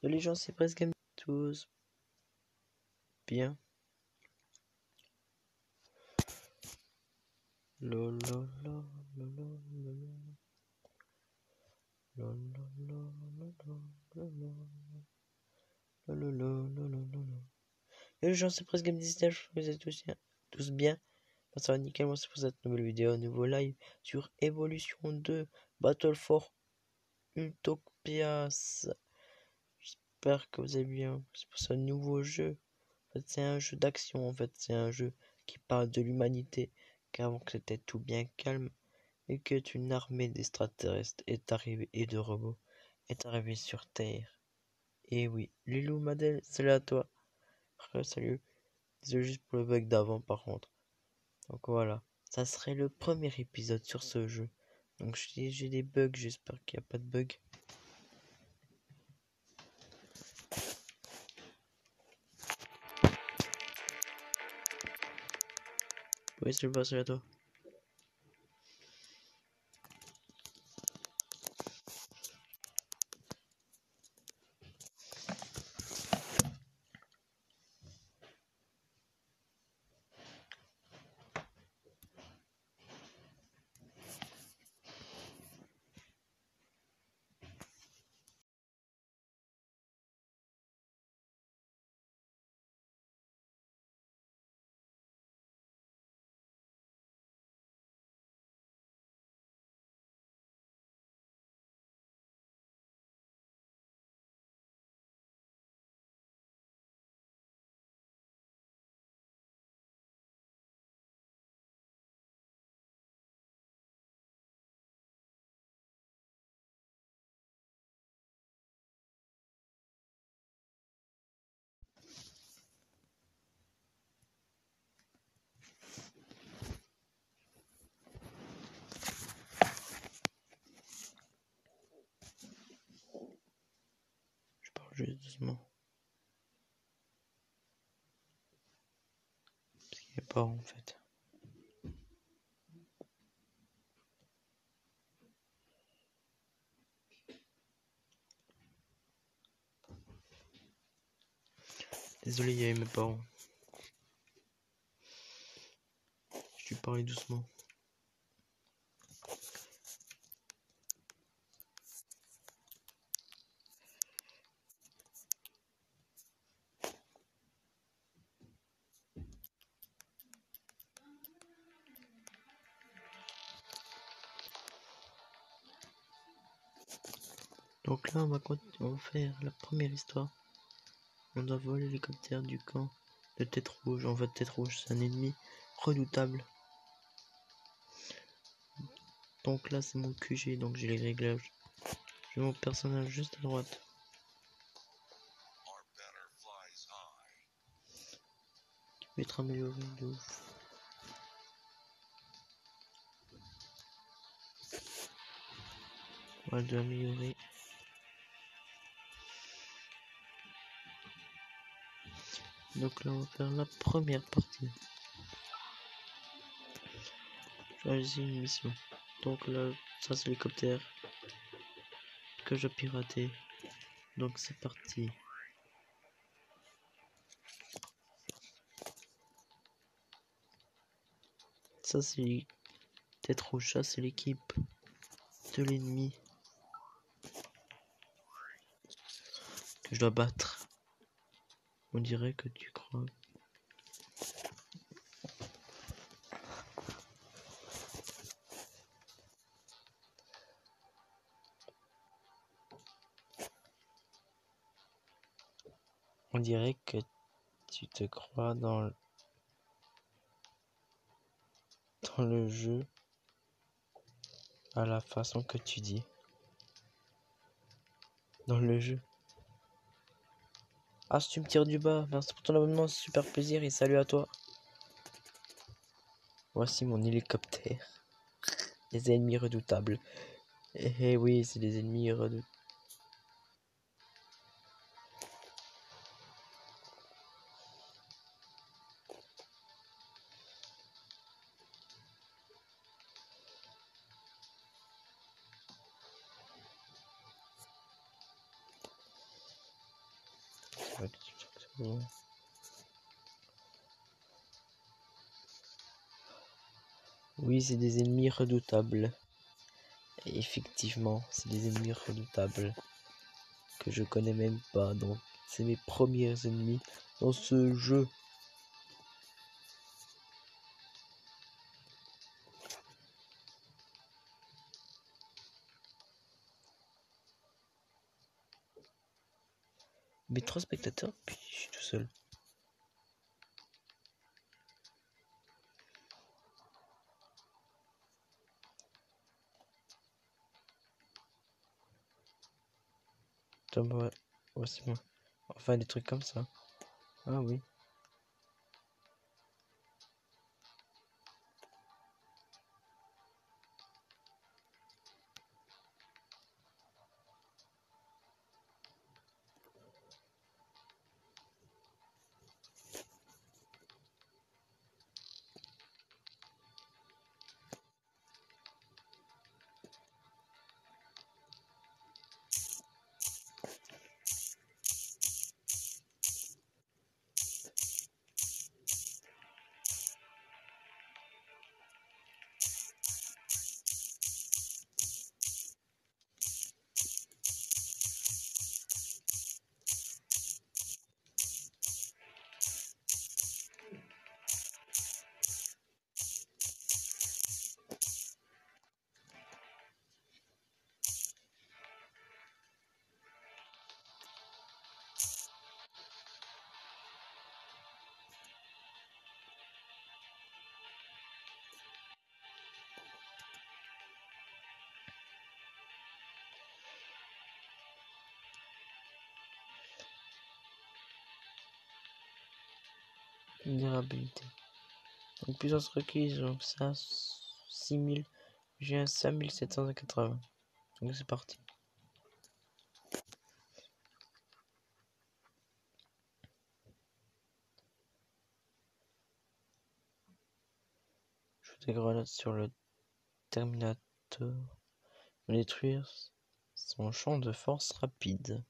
Les gens, c'est presque tous bien. Lolo, lolo, lolo, lolo, lolo, lolo. Et les gens, c'est presque Game 19, vous êtes tous bien. Ça va nickel, moi c'est pour cette nouvelle vidéo, un nouveau live sur Evolution 2 Battle for Utopias. J'espère que vous allez bien. C'est pour ce nouveau jeu. En fait, c'est un jeu d'action. En fait, c'est un jeu qui parle de l'humanité. Qu'avant que c'était tout bien calme et que une armée d'extraterrestres est arrivée et de robots est arrivée sur Terre. Et oui, Lilou Madel, salut à toi. Salut. Désolé juste pour le bug d'avant par contre. Donc voilà, ça serait le premier épisode sur ce jeu. Donc j'ai des bugs, j'espère qu'il n'y a pas de bugs. Oui, c'est le boss, à toi. Je parle juste doucement. Parce qu'il n'y a pas en fait. Désolé, il y avait mes parents. Je lui parlais doucement. Donc là, on va faire la première histoire. On doit voler l'hélicoptère du camp de Tête Rouge. En fait, Tête Rouge, c'est un ennemi redoutable. Donc là, c'est mon QG, donc j'ai les réglages. J'ai mon personnage juste à droite. Qui peut être amélioré de ouf. On va de améliorer. Donc là on va faire la première partie. Choisis une mission. Donc là ça c'est l'hélicoptère que j'ai piraté. Donc c'est parti. Ça c'est Tête Rouge, ça c'est l'équipe de l'ennemi que je dois battre. On dirait que tu crois. On dirait que tu te crois dans le jeu à la façon que tu dis. Dans le jeu. Ah, si tu me tires du bas, merci pour ton abonnement, c'est super plaisir et salut à toi. Voici mon hélicoptère. Les ennemis redoutables. Eh oui, c'est des ennemis redoutables. Oui, c'est des ennemis redoutables. Et effectivement, c'est des ennemis redoutables que je connais même pas. Donc, c'est mes premiers ennemis dans ce jeu. Mais 3 spectateurs, puis je suis tout seul. Ouais, c'est moi. Enfin, des trucs comme ça. Ah oui. Vulnérabilité. Donc puissance requise, donc ça 6000. J'ai un 5780. Donc c'est parti. Je des grenades sur le Terminator. Détruire son champ de force rapide.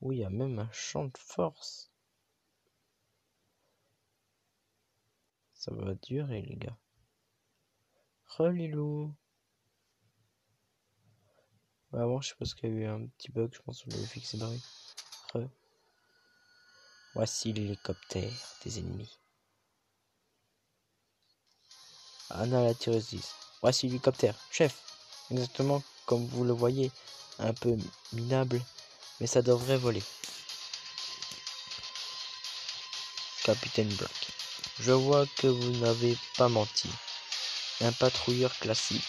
Oui, il y a même un champ de force. Ça va durer, les gars. Relilou. Avant, je sais pas ce qu'il y a eu un petit bug, je pense que je l'avais fixé dans Re. Voici l'hélicoptère des ennemis. Anna la tireuse 10. Voici l'hélicoptère, chef. Exactement comme vous le voyez. Un peu minable, mais ça devrait voler. Capitaine Black. Je vois que vous n'avez pas menti. Un patrouilleur classique.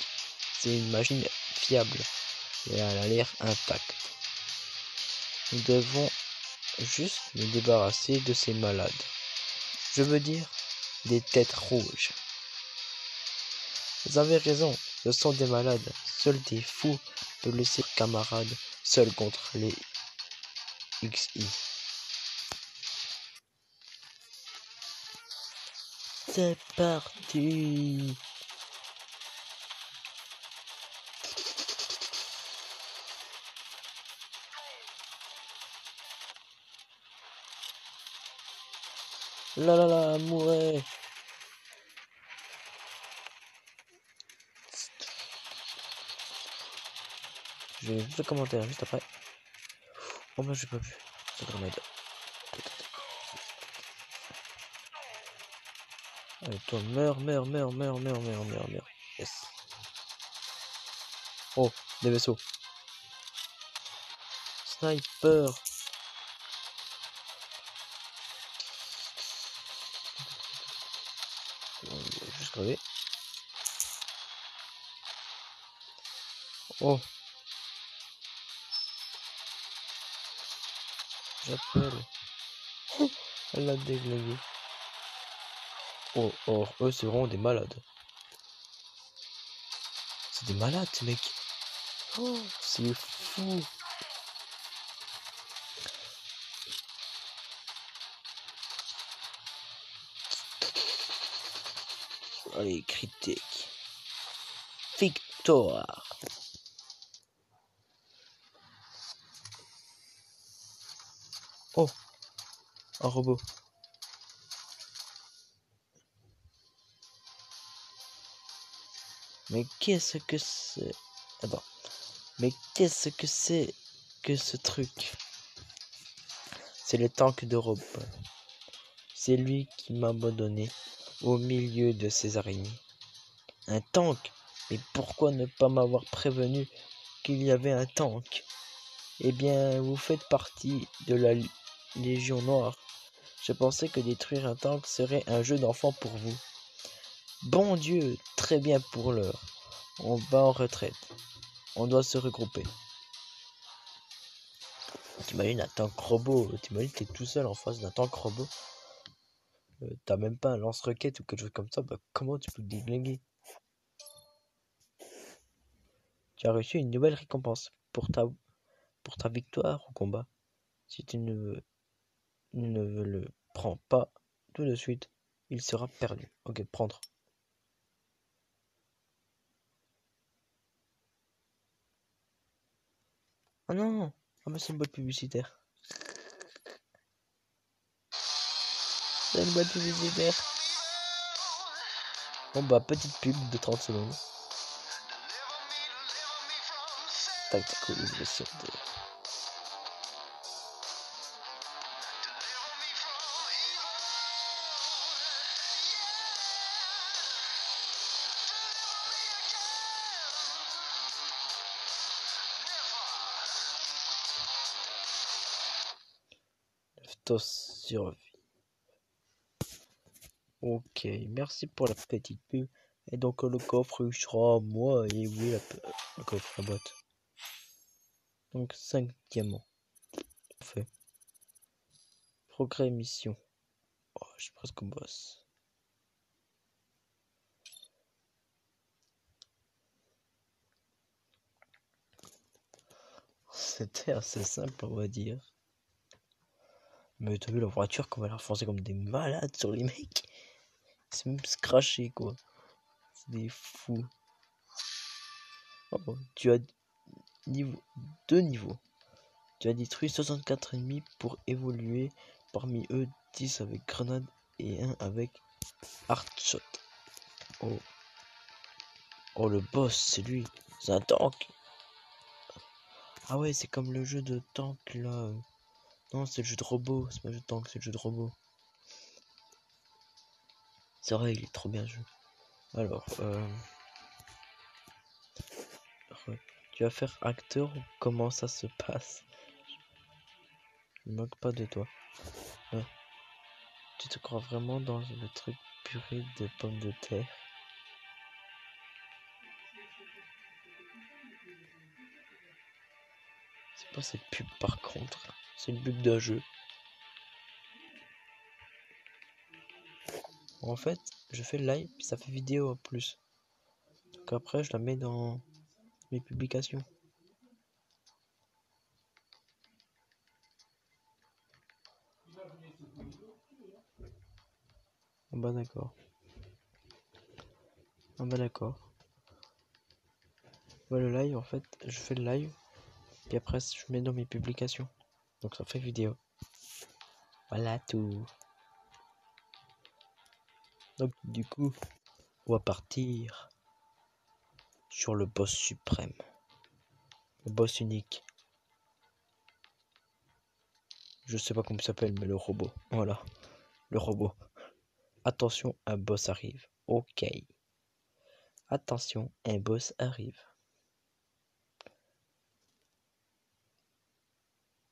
C'est une machine fiable et elle a l'air intacte. Nous devons juste nous débarrasser de ces malades. Je veux dire, des têtes rouges. Vous avez raison, ce sont des malades. Seuls des fous peuvent laisser leurs camarades seuls contre les XI. C'est parti. Là là là, mourez. Je vais juste le commentaire juste après. Oh ben j'ai pas vu. C'est grenade. Allez, toi, meurs. Yes. Oh, des vaisseaux. Sniper. On va juste crever. Oh. J'appelle. Elle l'a déglingué. Oh, oh, eux c'est vraiment des malades. C'est des malades ces mecs. Oh, c'est fou. Allez, critique. Victoire. Oh, un robot. Mais qu'est-ce que c'est? Attends. Mais qu'est-ce que c'est que ce truc? C'est le tank d'Europe. C'est lui qui m'a abandonné au milieu de ces araignées. Un tank? Mais pourquoi ne pas m'avoir prévenu qu'il y avait un tank? Eh bien, vous faites partie de la Légion Noire. Je pensais que détruire un tank serait un jeu d'enfant pour vous. Bon Dieu, très bien pour l'heure. On va en retraite. On doit se regrouper. T'imagines un tank robot, t'imagines t'es tout seul en face d'un tank robot. T'as même pas un lance-roquette ou quelque chose comme ça, bah comment tu peux te déglinguer? Tu as reçu une nouvelle récompense pour ta victoire au combat. Si tu ne le prends pas tout de suite, il sera perdu. Ok, prendre. Ah non! Ah mais c'est une boîte publicitaire. C'est une boîte publicitaire. Bon bah petite pub de 30 secondes. Tactical Illusion 2. Tos survie. Ok, merci pour la petite pub. Et donc le coffre sera moi et oui le coffre la boîte. Donc 5 diamants. Parfait. Progrès mission. Oh, je suis presque au boss. C'était assez simple on va dire. Mais t'as vu la voiture comme elle a foncé comme des malades sur les mecs. C'est même scratché quoi. C'est des fous. Oh, tu as deux niveaux. Tu as détruit 64 ennemis pour évoluer. Parmi eux, 10 avec grenade et 1 avec Hardshot. Oh. Oh le boss, c'est lui. C'est un tank. Ah ouais, c'est comme le jeu de tank là. Non, c'est le jeu de robot. C'est pas le jeu de tank, c'est le jeu de robot. C'est vrai, il est trop bien le jeu. Alors, tu vas faire acteur ou comment ça se passe? Je me moque pas de toi. Ouais. Tu te crois vraiment dans le truc purée de pommes de terre? C'est pas cette pub par contre. C'est une pub d'un jeu. En fait, je fais le live puis ça fait vidéo en plus. Donc après, je la mets dans mes publications. Ah bah d'accord. Ah bah d'accord. Ouais, le live en fait, je fais le live puis après je mets dans mes publications. Donc ça fait vidéo. Voilà tout. Donc du coup, on va partir sur le boss suprême. Le boss unique. Je sais pas comment il s'appelle, mais le robot. Voilà, le robot. Attention, un boss arrive. Ok. Attention, un boss arrive.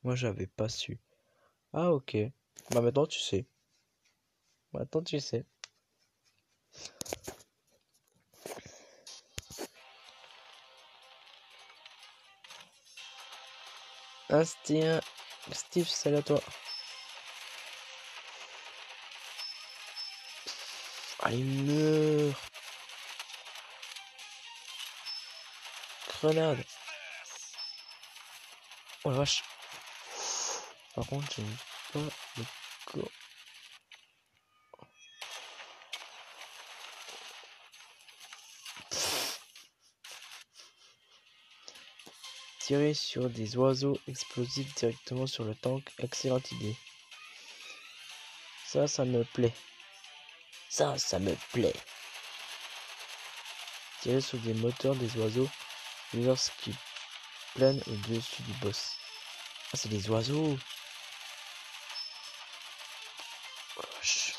Moi, j'avais pas su. Ah, ok. Bah, maintenant, tu sais. Maintenant, tu sais. Instinct. Steve, salut à toi. Ah, il meurt. Grenade. Oh la vache. Par contre, j'aime pas le corps. Tirer sur des oiseaux explosifs directement sur le tank, excellente idée. Ça me plaît. Ça me plaît. Tirer sur des moteurs des oiseaux lorsqu'ils planent au-dessus du boss. Ah, c'est des oiseaux. Oh la vache.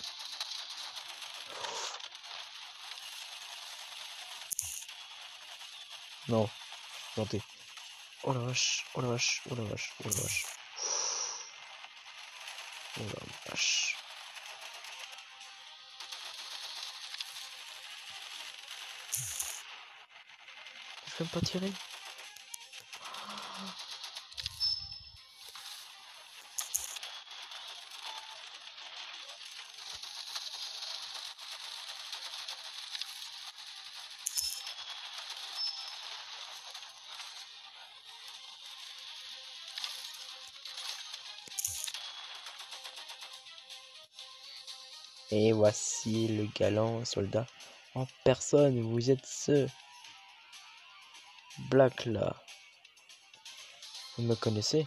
Non, planté. Oh la vache, oh la vache, oh la vache, oh la vache. Oh la vache. Je peux pas tirer. Et voici le galant soldat en personne. Vous êtes ce Black là. Vous me connaissez?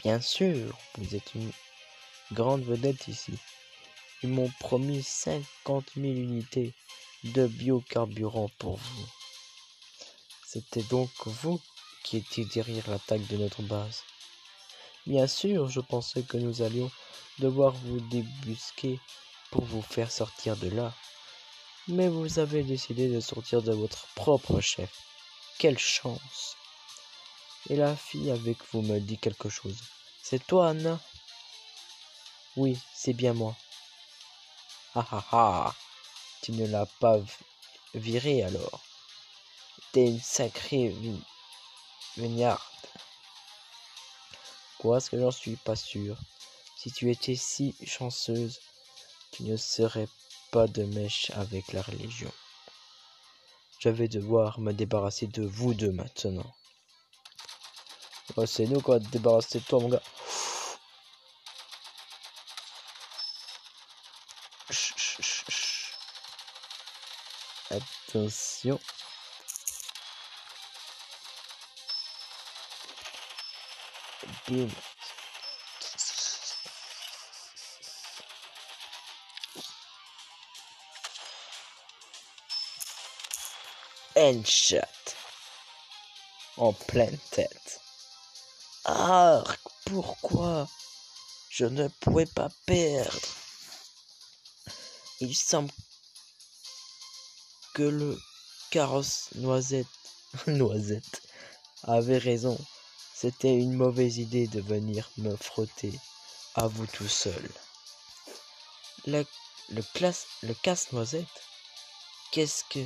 Bien sûr, vous êtes une grande vedette ici. Ils m'ont promis 50 000 unités de biocarburant pour vous. C'était donc vous qui étiez derrière l'attaque de notre base. Bien sûr, je pensais que nous allions devoir vous débusquer pour vous faire sortir de là. Mais vous avez décidé de sortir de votre propre chef. Quelle chance! Et la fille avec vous me dit quelque chose. C'est toi, Anna? Oui, c'est bien moi. Ah ah ah! Tu ne l'as pas virée alors. T'es une sacrée vignarde. Quoi, est-ce que j'en suis pas sûr? Si tu étais si chanceuse, tu ne serais pas de mèche avec la religion. Je vais devoir me débarrasser de vous deux maintenant. Oh, c'est nous qu'on va te débarrasser de toi, mon gars. Chut, chut, chut, chut. Attention. Boum. Headshot. En pleine tête. Ah, pourquoi je ne pouvais pas perdre? Il semble que le carrosse noisette avait raison. C'était une mauvaise idée de venir me frotter à vous tout seul. Le casse-noisette, qu'est-ce que...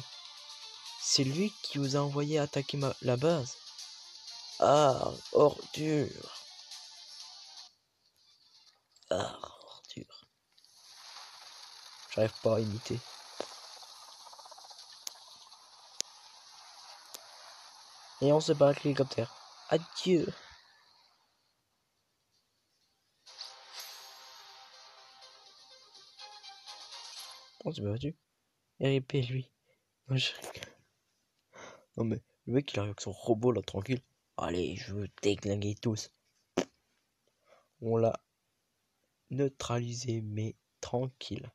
C'est lui qui vous a envoyé attaquer la base? Ah, ordure. Ah, ordure. J'arrive pas à imiter. Et on se bat avec l'hélicoptère. Adieu. On s'est battu. RIP lui. Moi, je... Non mais, le mec il arrive avec son robot là, tranquille. Allez, je veux déglinguer tous. On l'a neutralisé, mais tranquille.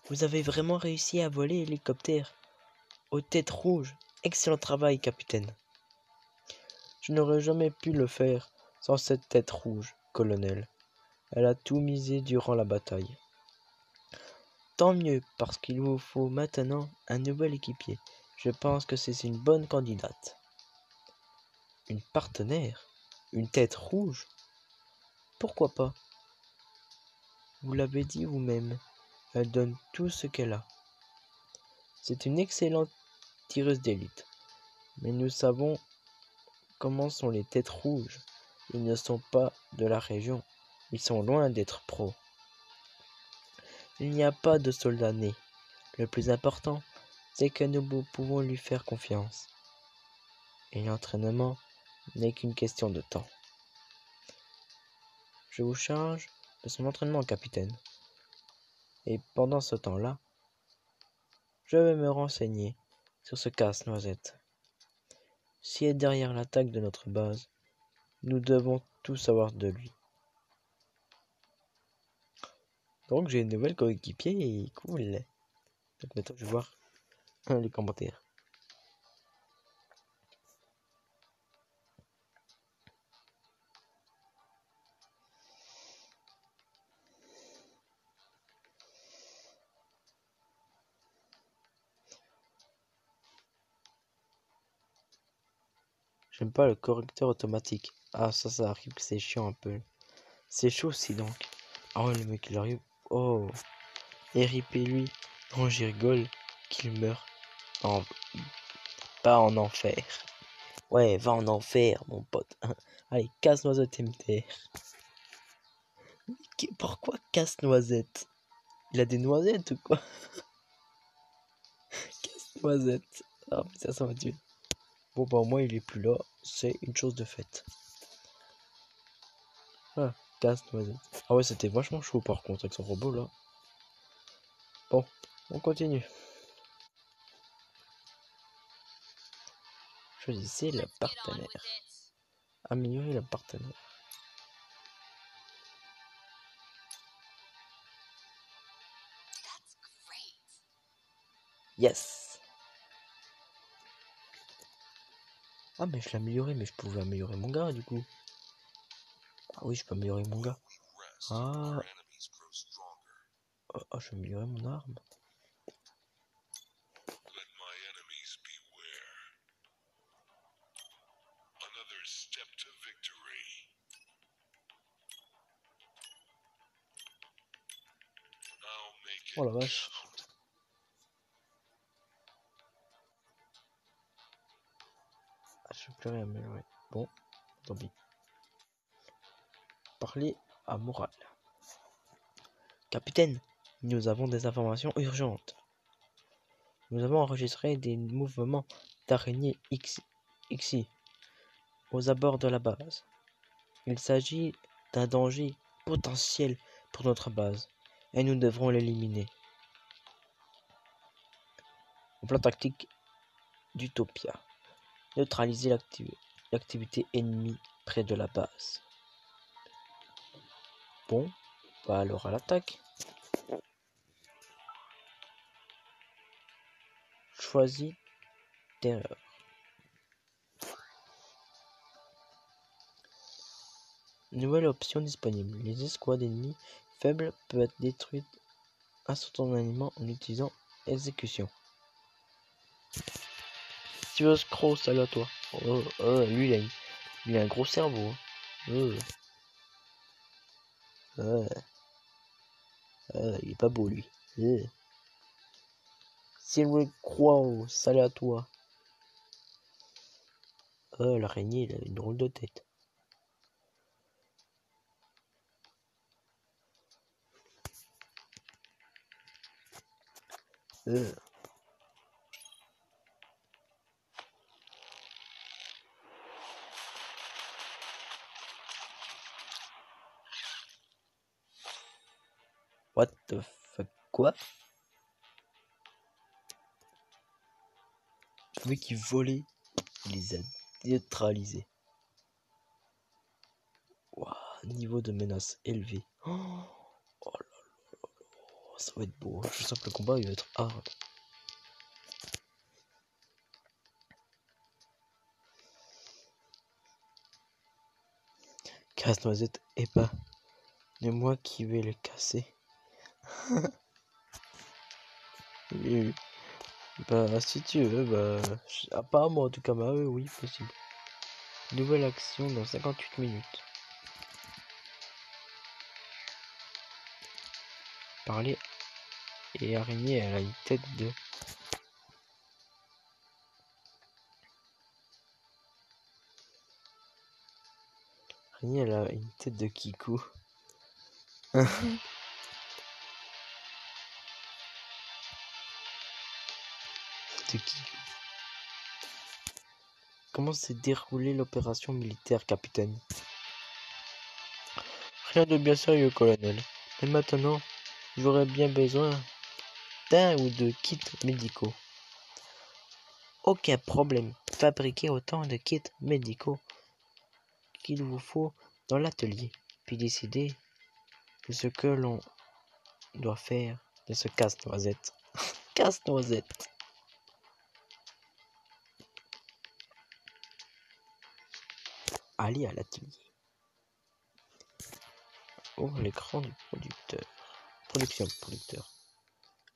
Vous avez vraiment réussi à voler l'hélicoptère aux têtes rouges. Excellent travail, capitaine. Je n'aurais jamais pu le faire sans cette tête rouge, colonel. Elle a tout misé durant la bataille. Tant mieux, parce qu'il vous faut maintenant un nouvel équipier. Je pense que c'est une bonne candidate. Une partenaire? Une tête rouge? Pourquoi pas? Vous l'avez dit vous-même, elle donne tout ce qu'elle a. C'est une excellente tireuse d'élite. Mais nous savons comment sont les têtes rouges. Ils ne sont pas de la région. Ils sont loin d'être pros. Il n'y a pas de soldat né. Le plus important, c'est que nous pouvons lui faire confiance. Et l'entraînement n'est qu'une question de temps. Je vous charge de son entraînement, capitaine. Et pendant ce temps-là, je vais me renseigner sur ce casse-noisette. S'il est derrière l'attaque de notre base, nous devons tout savoir de lui. Donc j'ai une nouvelle coéquipier et cool. Donc maintenant je vais voir les commentaires. J'aime pas le correcteur automatique. Ah ça arrive que c'est chiant un peu. C'est chaud aussi donc. Ah ouais le mec il arrive. Oh. Et ripez lui. Non j'y rigole. Qu'il meurt. En... Pas en enfer. Ouais va en enfer mon pote. Allez casse-noisette MTR. Pourquoi casse-noisette? Il a des noisettes ou quoi? Casse-noisette. Ah putain ça m'a tué. Bon bah au moins il est plus là. C'est une chose de faite. Ah, casse-noisette. Ah ouais c'était vachement chaud par contre avec son robot là. Bon, on continue. Choisissez le partenaire. Améliorer le partenaire. Yes. Ah mais je l'ai amélioré, mais je pouvais améliorer mon gars du coup. Ah oui je peux améliorer mon gars. Ah. Oh, je vais améliorer mon arme. Oh la vache. Ah, je peux plus rien améliorer. Bon, tant pis. Parler à Moral. Capitaine, nous avons des informations urgentes. Nous avons enregistré des mouvements d'araignées XI aux abords de la base. Il s'agit d'un danger potentiel pour notre base et nous devrons l'éliminer. Au plan tactique d'Utopia, neutraliser l'activité ennemie près de la base. Bon, bah alors à l'attaque. Choisis terreur. Nouvelle option disponible. Les escouades ennemies faibles peuvent être détruites instantanément en utilisant exécution. Steven Crow, salut à toi. Lui il a un gros cerveau. Hein. Il est pas beau lui. Silver Crow, salut à toi. L'araignée, il a une drôle de tête. What the fuck, quoi? Le mec qui volait, il les a neutralisés. Wow, niveau de menace élevé. Oh là là, ça va être beau. Je sens que le combat il va être hard. Casse-noisette et pas de moi qui vais le casser. Oui. Bah si tu veux, bah pas moi en tout cas, bah oui possible. Nouvelle action dans 58 minutes. Parler et araignée, elle a une tête de... Araignée, elle a une tête de Kikou. De Kikou. Comment s'est déroulée l'opération militaire, capitaine? Rien de bien sérieux, colonel. Mais maintenant, j'aurais bien besoin d'un ou deux kits médicaux. aucun problème. Fabriquez autant de kits médicaux qu'il vous faut dans l'atelier, puis décidez de ce que l'on doit faire de ce casse-noisette. Casse-noisette. Allez à l'atelier. Ouvre l'écran du producteur. Producteur.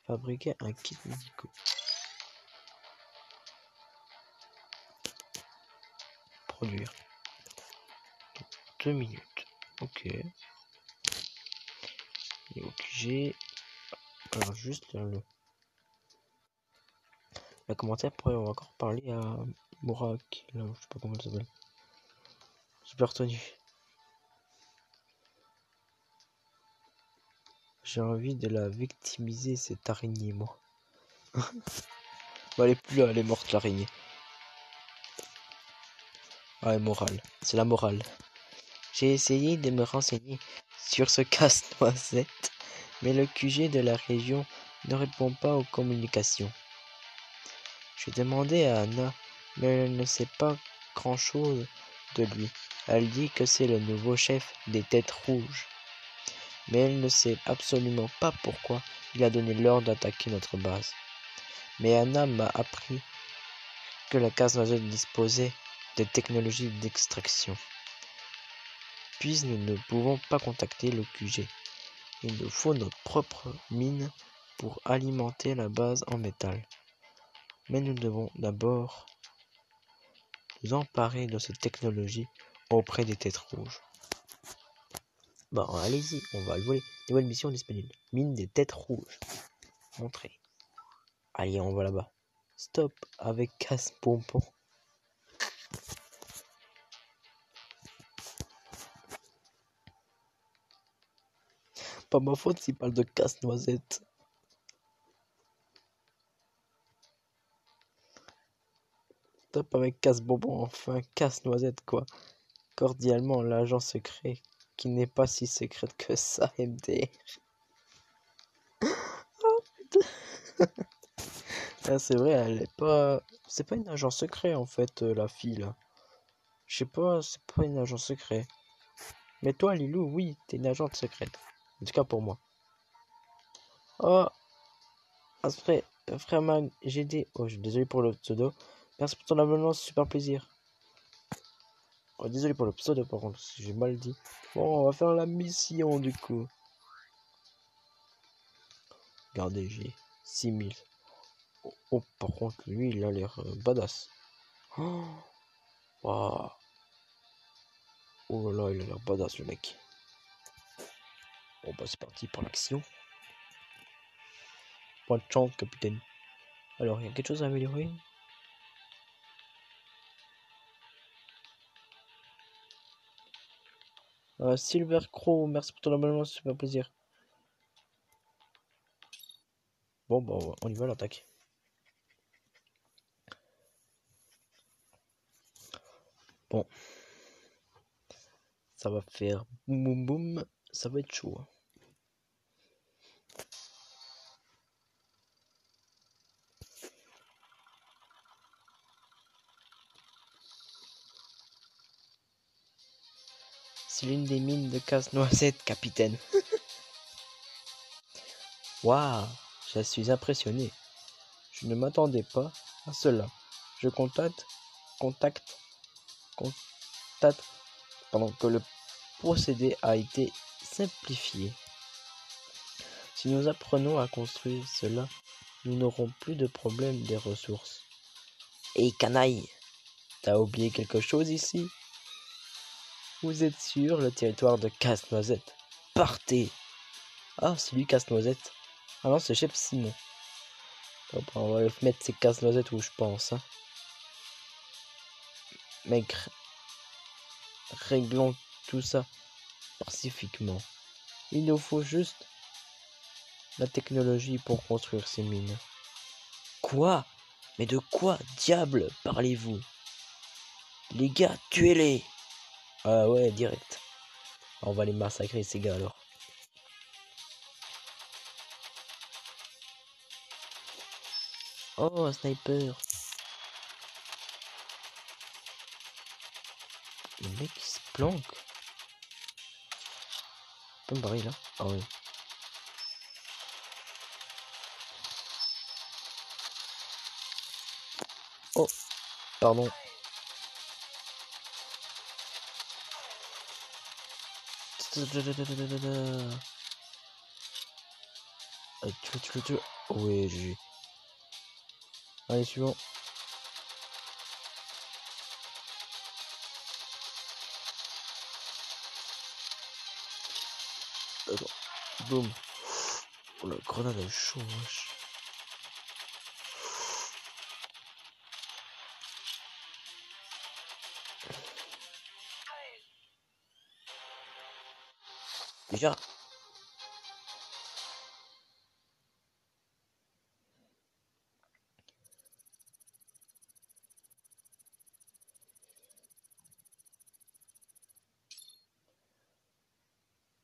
Fabriquer un kit médical. Produire. 2 minutes. Ok. Et ok. Alors juste le commentaire pourrait encore parler à Mourak. Là, je sais pas comment elle s'appelle. J'ai pas retenu. J'ai envie de la victimiser cette araignée, moi. Bah, elle est plus là, elle est morte l'araignée. Ouais, morale. C'est la morale. J'ai essayé de me renseigner sur ce casse-noisette, mais le QG de la région ne répond pas aux communications. J'ai demandé à Anna, mais elle ne sait pas grand-chose de lui. Elle dit que c'est le nouveau chef des Têtes Rouges. Mais elle ne sait absolument pas pourquoi il a donné l'ordre d'attaquer notre base. Mais Anna m'a appris que la casse-noisette disposait de technologies d'extraction. Puis nous ne pouvons pas contacter le QG. Il nous faut notre propre mine pour alimenter la base en métal. Mais nous devons d'abord nous emparer de cette technologie auprès des Têtes Rouges. Bon, allez-y, on va le voler. Nouvelle mission disponible. Mine des Têtes Rouges. Montrez. Allez, on va là-bas. Stop avec casse-bonbon. Pas ma faute s'il parle de casse-noisette. Stop avec casse-bonbon, enfin casse-noisette quoi. Cordialement, l'agent secret, qui n'est pas si secrète que ça, MDR. Oh putain. Ah, c'est vrai, elle est pas... C'est pas une agent secret en fait, la fille là. Je sais pas, c'est pas une agent secret. Mais toi, Lilou, oui, t'es une agente secrète. En tout cas pour moi. Oh, frère Man, GD. Oh, je suis désolé pour le pseudo. Merci pour ton abonnement, c'est super plaisir. Oh, désolé pour le pseudo par contre, si j'ai mal dit. Bon, on va faire la mission du coup. Regardez, j'ai 6000. Oh, par contre, lui, il a l'air badass. Oh, wow. Oh là là, il a l'air badass le mec. Bon, bah c'est parti pour l'action. Pas de chance, capitaine. Alors, il y a quelque chose à améliorer? Silver Crow, merci pour ton abonnement, c'est super plaisir. Bon, bah on y va l'attaque. Bon. Ça va faire boum boum boum. Ça va être chaud. C'est l'une des mines de casse-noisette, capitaine. Waouh, je suis impressionné. Je ne m'attendais pas à cela. Je constate pendant que le procédé a été simplifié. Si nous apprenons à construire cela, nous n'aurons plus de problème des ressources. Hé canaille, t'as oublié quelque chose ici? Vous êtes sur le territoire de Casse-Noisette. Partez! Ah, c'est lui Casse-Noisette. Ah non, c'est chef Simon. Hop, on va mettre ces Casse-Noisettes où je pense. Hein. Mec, réglons tout ça pacifiquement. Il nous faut juste la technologie pour construire ces mines. Quoi? Mais de quoi diable parlez-vous? Les gars, tuez-les! Ah ouais, direct. On va les massacrer ces gars alors. Oh, un sniper. Le mec il se planque. Pas me barrer là. Ah ouais. Oh, pardon. Allez, tu veux. Ouais, GG. Allez, suivant. Attends. Boum. Oh la grenade elle est chaud, wesh. Déjà.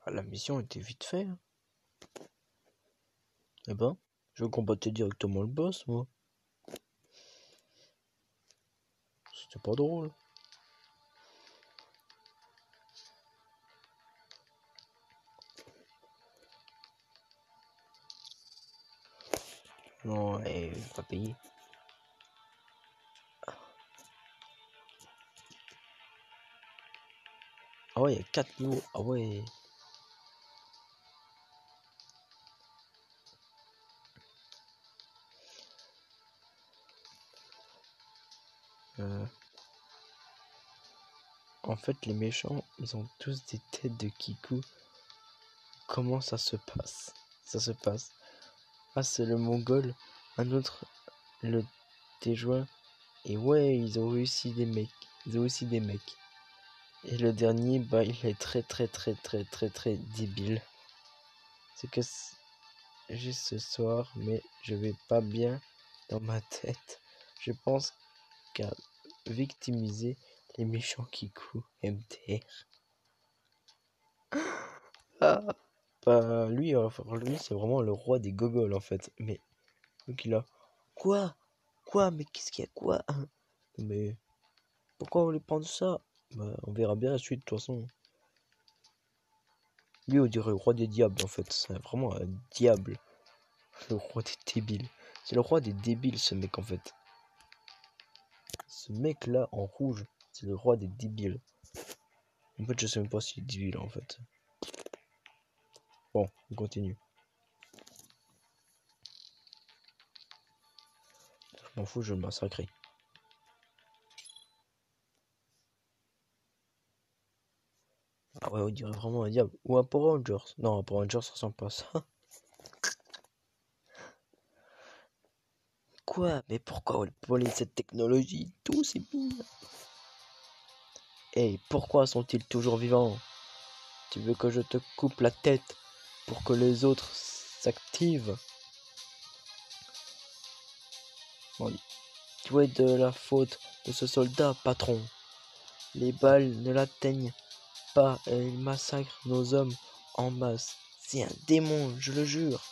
Ah, la mission était vite faite. Hein. Eh ben, je vais combattre directement le boss, moi. C'était pas drôle. Non, je vais pas payer. Ah ouais, il y a 4 niveaux. Ah ouais. En fait, les méchants, ils ont tous des têtes de Kiku. Comment ça se passe? Ça se passe. Ah, c'est le Mongol. Un autre, le Téjoin. Et ouais, ils ont réussi des mecs. Ils ont aussi des mecs. Et le dernier, bah, il est très débile. C'est que j'ai ce soir, mais je vais pas bien dans ma tête. Je pense qu'à victimiser les méchants Kiku MTR. Ah, bah lui, lui c'est vraiment le roi des gogols en fait. Mais donc il a quoi? Quoi? Mais qu'est-ce qu'il y a quoi? Mais pourquoi on voulait prendre ça? Bah on verra bien la suite de toute façon. Lui on dirait le roi des diables en fait. C'est vraiment un diable. Le roi des débiles. C'est le roi des débiles ce mec en fait. Ce mec là en rouge, c'est le roi des débiles. En fait je sais même pas s'il est débile en fait. Bon, on continue. Je m'en fous, je vais le massacrer. Ah ouais, on dirait vraiment un diable. Ou un Power Rangers. Non, un Power Rangers, ça ressemble pas à ça. Quoi? Mais pourquoi voler cette technologie? Tout c'est bien. Hey, pourquoi sont-ils toujours vivants? Tu veux que je te coupe la tête pour que les autres s'activent? Bon, tu es de la faute de ce soldat, patron. Les balles ne l'atteignent pas et il massacre nos hommes en masse. C'est un démon, je le jure.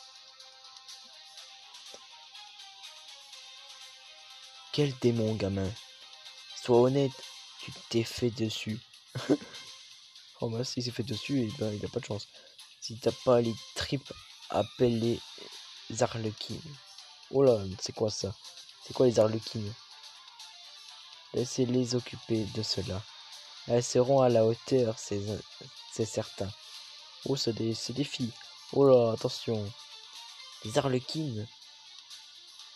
Quel démon, gamin? Sois honnête, tu t'es fait dessus. Oh bah s'il s'est fait dessus, et ben il a pas de chance. Si t'as pas les tripes, appelle les arlequins. Oh là, c'est quoi ça? C'est quoi les arlequines? Laissez-les occuper de cela. Elles seront à la hauteur, c'est certain. Oh, c'est des filles. Oh là, attention. Les arlequines.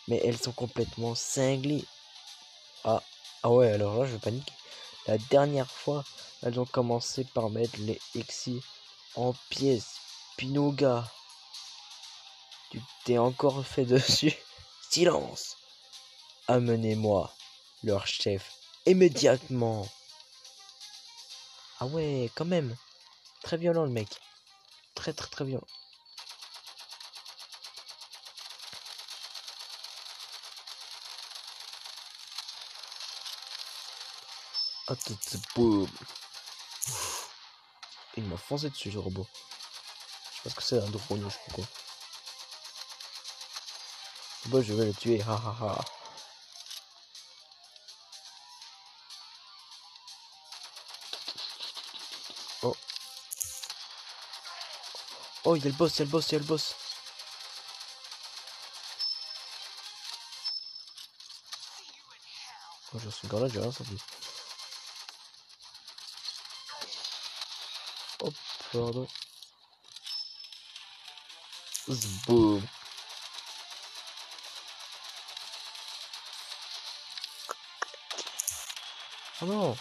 Mais elles sont complètement cinglées. Ah, ah ouais, alors là, je panique. La dernière fois, elles ont commencé par mettre les Exi en pièces. Pinoga, tu t'es encore fait dessus. Silence. Amenez-moi leur chef immédiatement. Ah ouais, quand même. Très violent le mec. Très violent. Ah, boum. Il m'a foncé dessus, ce robot. Je sais pas ce que c'est un drone, je sais pas quoi. Bah, je vais le tuer, ha ha ha. Oh, il y a le boss, il y a le boss, il y a le boss. Oh, je suis encore là, j'ai rien senti. Hop, pardon. Boum. Oh non.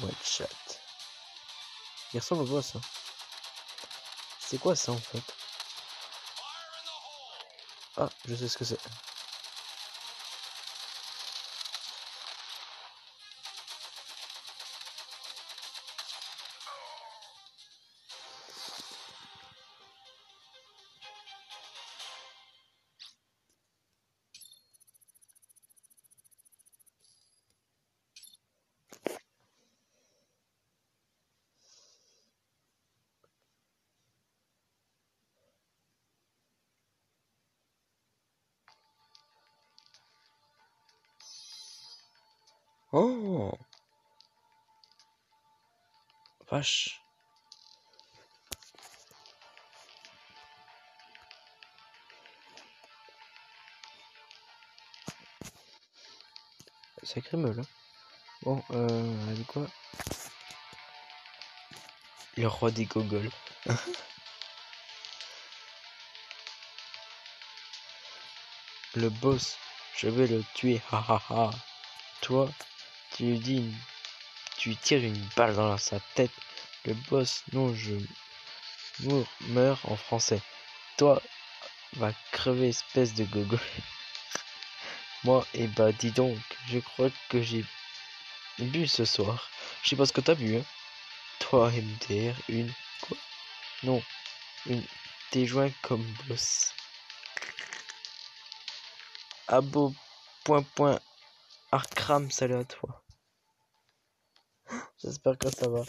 One shot. Il ressemble au boss. Hein. C'est quoi ça en fait? Ah, je sais ce que c'est. Oh, vache. Sacré meule. Hein. Bon, elle a dit quoi? Le roi des gogoles. Le boss, je vais le tuer. Ha ha ha. Toi, tu lui dis, tu lui tires une balle dans sa tête. Le boss, non, je meurs en français. Toi, va crever, espèce de gogo. Moi, eh bah dis donc, je crois que j'ai bu ce soir. Je sais pas ce que t'as bu, hein. Toi, MDR, une... Quoi? Non, une... T'es joint comme boss. Abo... Point point... Arkram, salut à toi. J'espère que ça va.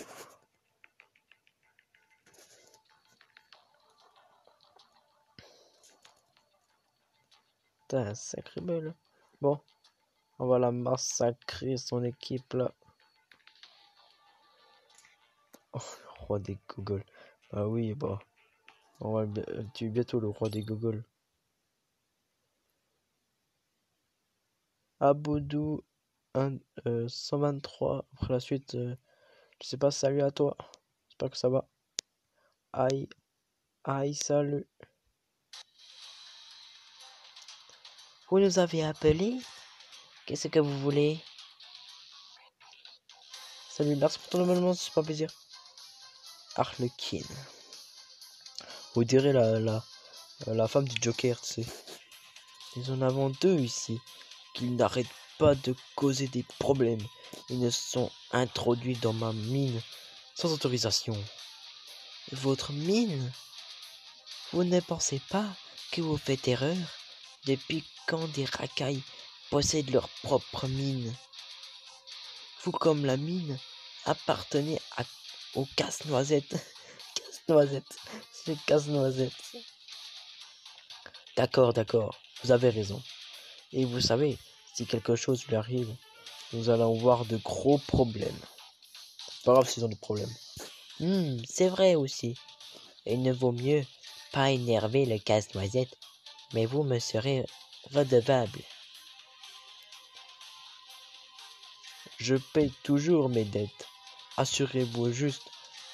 T'as un sacré belle. Bon, on va la massacrer, son équipe là. Oh, le roi des gogoles. Ah oui, bah... On va tuer bientôt le roi des gogoles. Aboudou 123. Après la suite, je sais pas, salut à toi. J'espère que ça va. Aïe, aïe, salut. Vous nous avez appelé? Qu'est-ce que vous voulez? Salut, merci pour ton abonnement, c'est pas plaisir. Harlequin. Vous direz la femme du Joker, tu sais. Nous en avons deux ici, qui n'arrêtent pas de causer des problèmes. Ils ne sont introduits dans ma mine sans autorisation. Votre mine? Vous ne pensez pas que vous faites erreur? Depuis quand des racailles possèdent leur propre mine? Vous comme la mine appartenez au casse-noisette. Casse-noisette. C'est casse-noisette. D'accord, d'accord. Vous avez raison. Et vous savez, si quelque chose lui arrive, nous allons voir de gros problèmes. C'est pas grave s'ils ont des problèmes. C'est vrai aussi. Il ne vaut mieux pas énerver le casse-noisette, mais vous me serez redevable. Je paye toujours mes dettes. Assurez-vous juste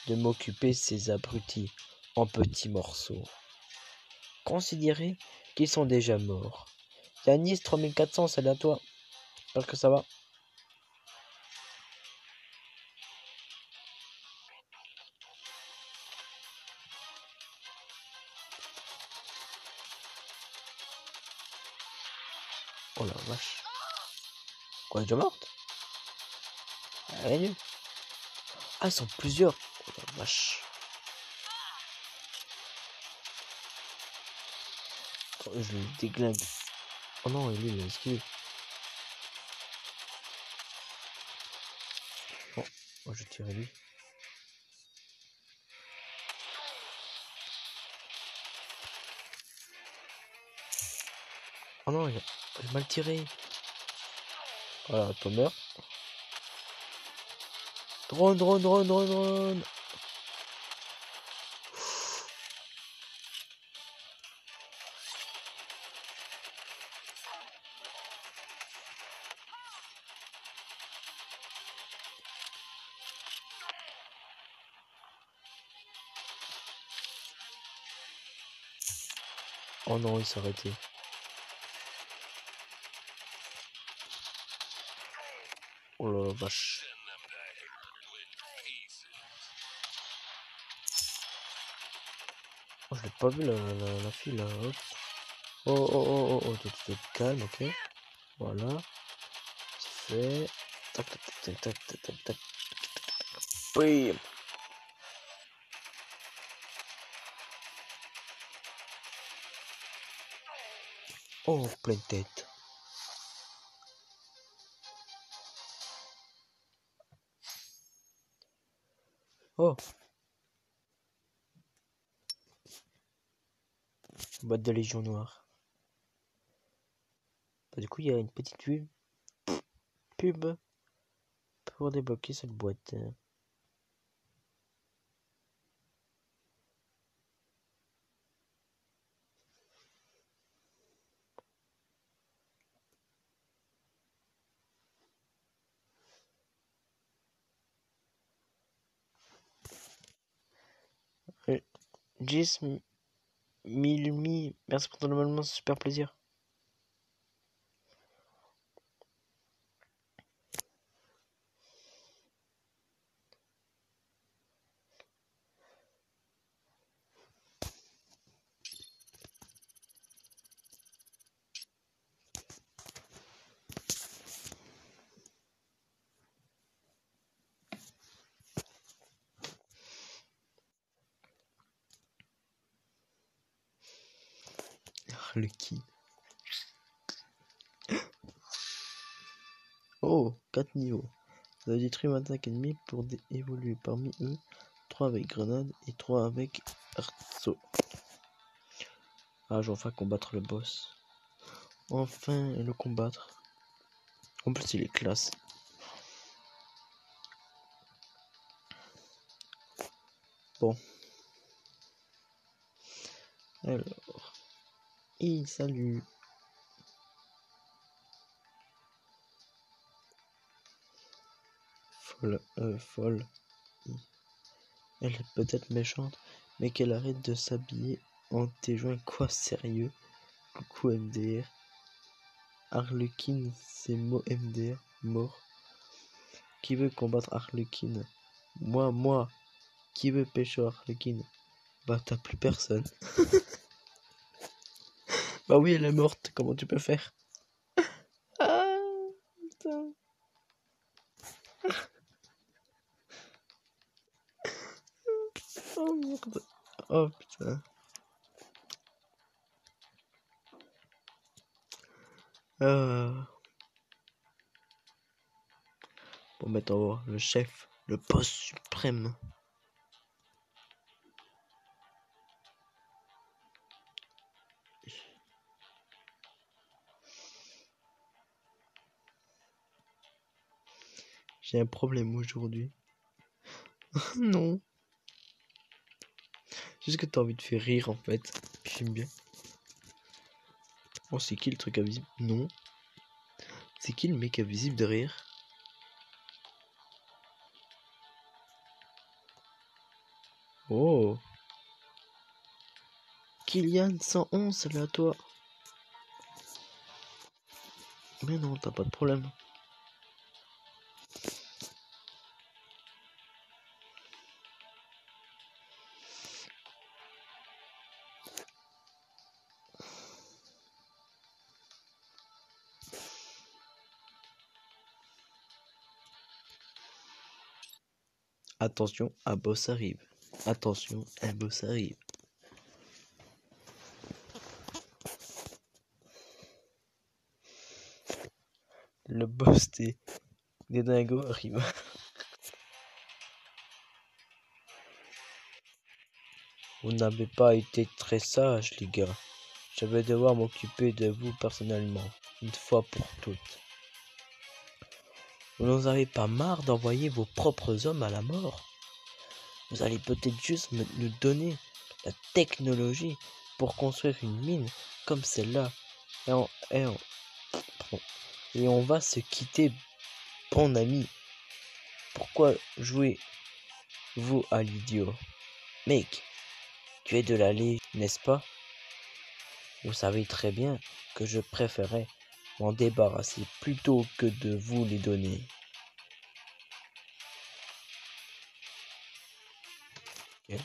de m'occuper ces abrutis en petits morceaux. Considérez qu'ils sont déjà morts. Yanis 3400, salut à toi. J'espère que ça va. Oh la vache. Quoi, elle est déjà morte? Elle est nulle. Ah, ils sont plusieurs. Oh la vache. Oh, je le déglingue. Oh non, lui, il a esquivé. Bon, moi je tire lui. Oh non, il a mal tiré. Voilà, toi meurs. Drone, drone, drone, drone, drone. Oh non, il s'est arrêté. Oh la vache. Oh, je l'ai pas vu la fille là. Hop. Oh oh oh oh oh, tu te calmes, ok. Voilà. C'est fait. Tac tac tac tac tac tac tac. Oui. Oh, pleine tête. Oh. Boîte de Légion Noire. Bah, du coup, il y a une petite pub pour débloquer cette boîte. Gis Milmi, merci pour ton abonnement, c'est super plaisir. Harlequin. Oh, 4 niveaux. Vous avez détruit 25 ennemis pour évoluer. Parmi eux, 3 avec grenade et 3 avec arceau. Ah, je vais enfin combattre le boss. Enfin le combattre. En plus, il est classe. Bon. Alors. Et salut. Folle. Elle est peut-être méchante, mais qu'elle arrête de s'habiller en téjoint. Quoi, sérieux? Coucou MDR. Harlequin, c'est mot MDR, mort. Qui veut combattre Harlequin? Moi. Qui veut pêcher Harlequin? Bah, t'as plus personne. Bah oui, elle est morte, comment tu peux faire? Ah, putain. Oh merde. Oh putain. Bon, maintenant, on va voir le chef, le boss suprême. J'ai un problème aujourd'hui. Non. C'est ce que t'as envie de faire rire en fait. J'aime bien. Oh, c'est qui le truc invisible? Non. C'est qui le mec invisible derrière? Oh. Kylian 111, c'est à toi. Mais non, t'as pas de problème. Attention, un boss arrive. Attention, un boss arrive. Le boss des dingos arrive. Vous n'avez pas été très sage, les gars. Je vais devoir m'occuper de vous personnellement, une fois pour toutes. Vous n'en avez pas marre d'envoyer vos propres hommes à la mort? Vous allez peut-être juste nous donner la technologie pour construire une mine comme celle-là. Et on va se quitter, bon ami. Pourquoi jouez-vous à l'idiot? Mec, tu es de la Légion, n'est-ce pas? Vous savez très bien que je préférais m'en débarrasser plutôt que de vous les donner. Okay.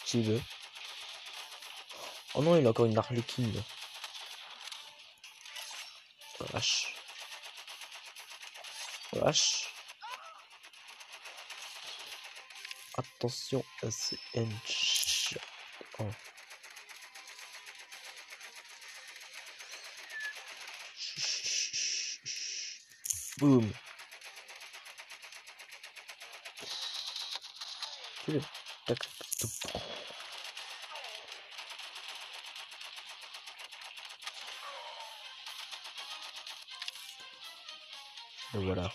J'y veux. Oh non, il a encore une Harlequin. Vache. Vache. Attention à ce hench. Oh. Boum. Tac, tac. Et voilà.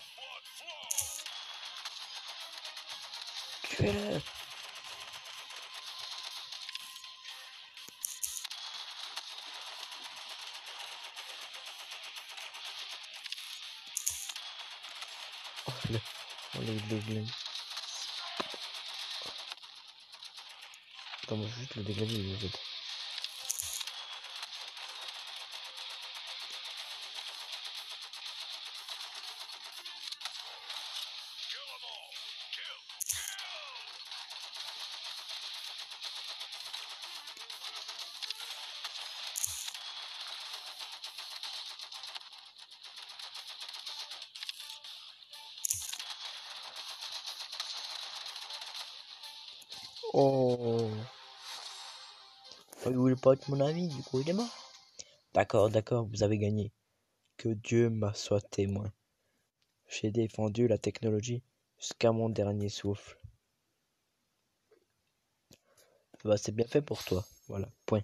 Tuez-le. Oh, le Attends, moi, juste le déglazer, en fait. Oh. Il voulait pas être mon ami, du coup il est mort. D'accord, vous avez gagné. Que Dieu m'a soit témoin. J'ai défendu la technologie jusqu'à mon dernier souffle. Bah, c'est bien fait pour toi. Voilà, point.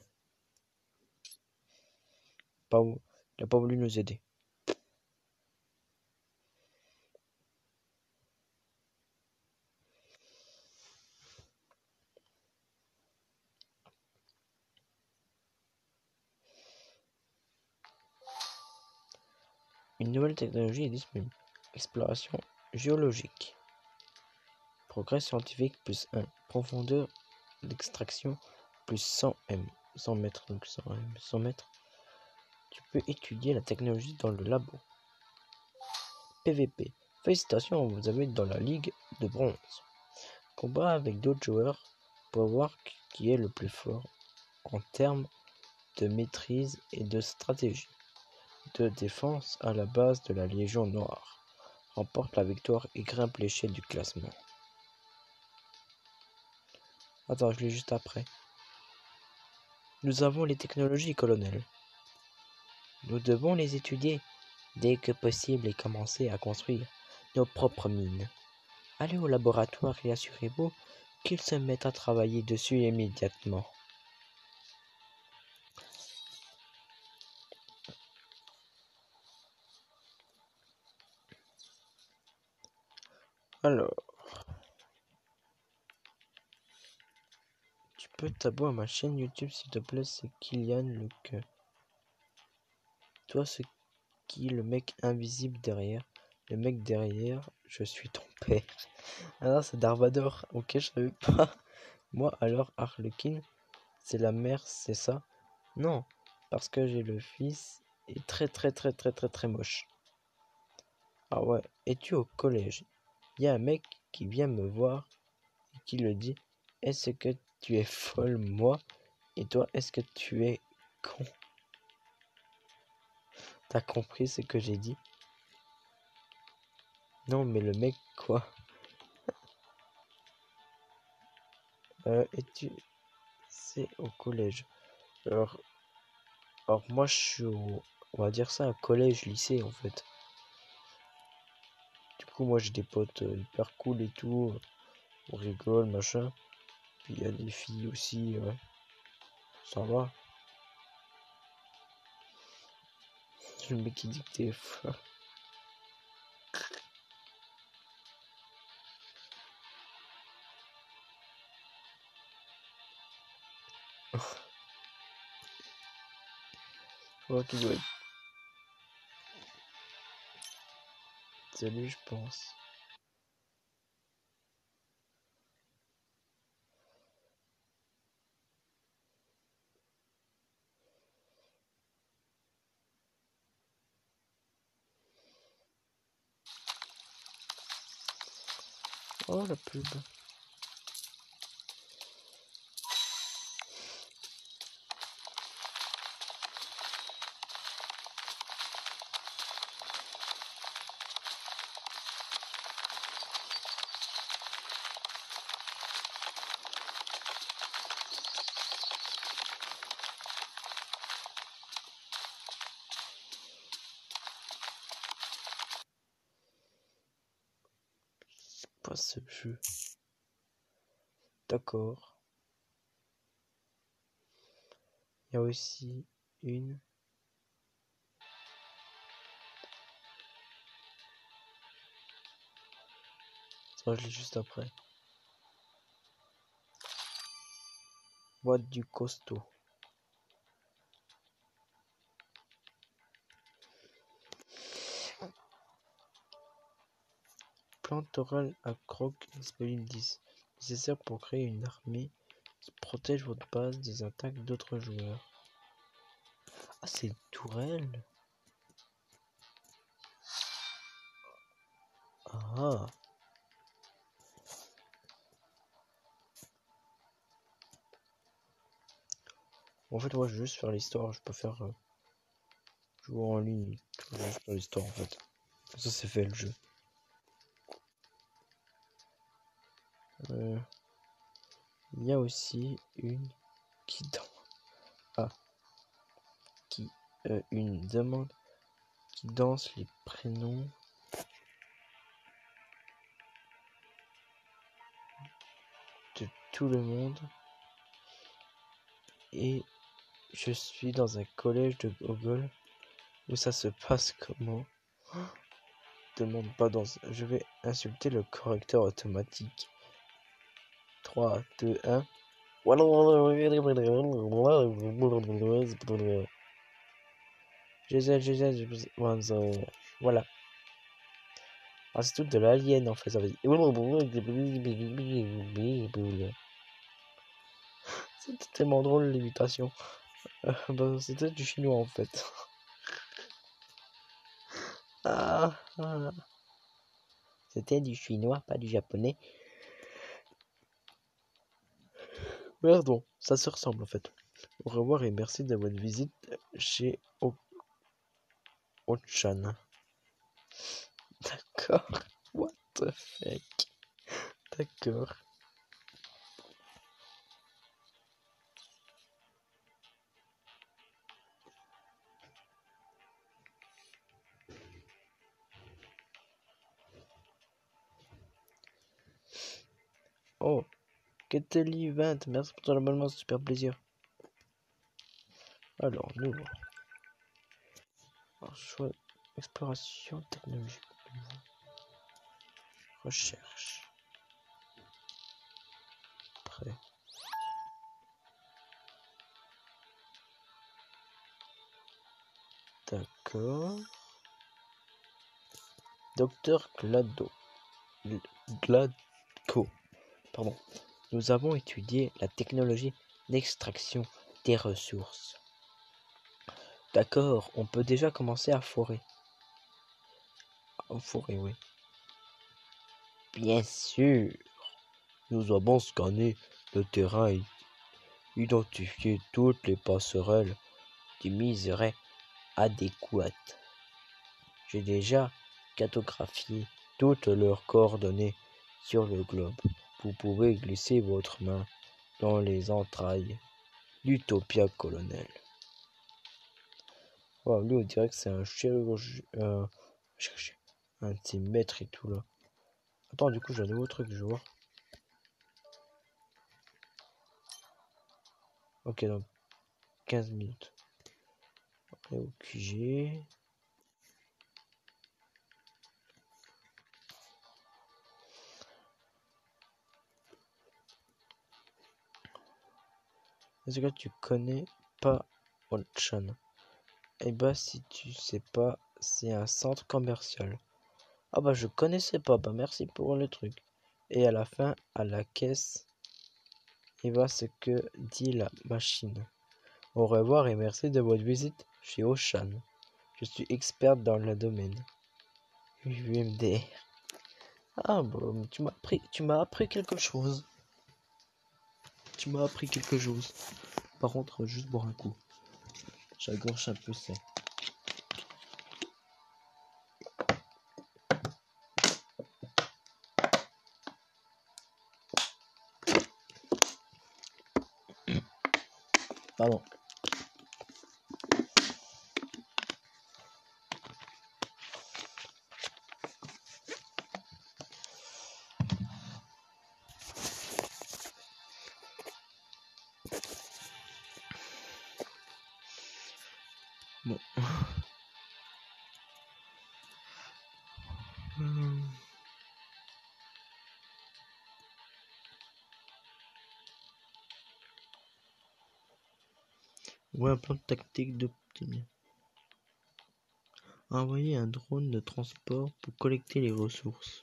Il n'a pas voulu nous aider. Une nouvelle technologie est disponible. Exploration géologique. Progrès scientifique plus 1. Profondeur d'extraction plus 100 m. 100 mètres, donc 100 m. 100 mètres. Tu peux étudier la technologie dans le labo. PVP. Félicitations, vous avez dans la ligue de bronze. Combat avec d'autres joueurs pour voir qui est le plus fort en termes de maîtrise et de stratégie. De défense à la base de la Légion Noire. Remporte la victoire et grimpe l'échelle du classement. Attends, je l'ai juste après. Nous avons les technologies, colonel. Nous devons les étudier dès que possible et commencer à construire nos propres mines. Allez au laboratoire et assurez-vous qu'ils se mettent à travailler dessus immédiatement. Alors, tu peux t'abonner à ma chaîne YouTube s'il te plaît, c'est Kylian Leque. Toi, c'est qui le mec invisible derrière? Le mec derrière, je suis ton père. Ah non, c'est Darvador. Ok, je savais pas. Moi, alors, Harlequin, c'est la mère, c'est ça? Non, parce que j'ai le fils est très moche. Ah ouais, es-tu au collège? Il y a un mec qui vient me voir et qui le dit, est-ce que tu es folle, moi? Et toi, est-ce que tu es con? T'as compris ce que j'ai dit? Non, mais le mec, quoi? Es-tu... C'est au collège. Alors, moi, je suis au... On va dire ça, un collège, lycée, en fait. Du coup, moi, j'ai des potes hyper cool et tout. On rigole, machin. Puis il y a des filles aussi, ouais. Ça va. Le mec qui dit que t'es... Oh, qui doit être... C'est lui, je pense. Oh, la pub. C'est quoi ce jeu? D'accord. Il y a aussi une... Ça, je l'ai juste après. Boîte du costaud. Plante orale à croc disponible 10. Nécessaire pour créer une armée qui protège votre base des attaques d'autres joueurs. Ah, c'est une tourelle. Ah. En fait, moi, je veux juste faire l'histoire. Je peux faire jouer en ligne. Je veux juste faire l'histoire, en fait. Ça, c'est fait le jeu. Il y a aussi une qui une demande qui danse les prénoms de tout le monde. Et je suis dans un collège de Gogol où ça se passe comment? Demande pas dans... Je vais insulter le correcteur automatique. 3, 2, 1. Voilà. Ah, c'est tout de l'alien en fait. Ça veut dire... C'était tellement drôle l'imitation. C'était du chinois en fait. C'était du chinois, pas du japonais. Pardon, ça se ressemble en fait. Au revoir et merci de votre visite chez Ochan. D'accord. What the fuck. D'accord. Oh, Ketely 20, merci pour ton abonnement, c'est super plaisir. Alors, nous. Alors, choix, exploration technologique. Recherche. Prêt. D'accord. Docteur Gladko. Pardon. Nous avons étudié la technologie d'extraction des ressources. D'accord, on peut déjà commencer à forer. Forer, oui. Bien sûr. Nous avons scanné le terrain et identifié toutes les passerelles qui miseraient adéquates. J'ai déjà cartographié toutes leurs coordonnées sur le globe. Vous pouvez glisser votre main dans les entrailles d'Utopia, colonel. Wow, lui on dirait que c'est un chirurgien, un de ses maîtres et tout là. Attends, du coup j'ai un nouveau truc, je vois. Ok, donc 15 minutes. Après au QG. Est-ce que tu connais pas Onchan? Eh bah si tu sais pas, c'est un centre commercial. Ah bah je connaissais pas, bah merci pour le truc. Et à la fin, à la caisse, il va ce que dit la machine. Au revoir et merci de votre visite chez Ocean. Je suis experte dans le domaine. UMDR. Ah bon, tu m'as appris quelque chose. Tu m'as appris quelque chose. Par contre, juste boire un coup. J'agorge un peu ça. Pardon. Bon. Ouais, un plan tactique d'obtenir. Envoyer un drone de transport pour collecter les ressources.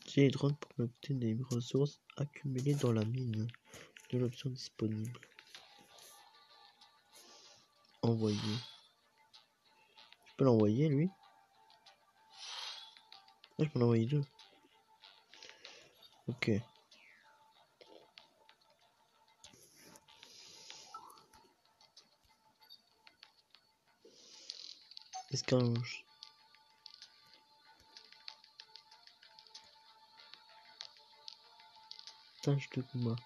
Utiliser les drones pour collecter des ressources accumulées dans la mine. De l'option disponible. Envoyer. Je peux l'envoyer lui? Ah, je peux l'envoyer deux. Ok. Escarge. Tâche de combat.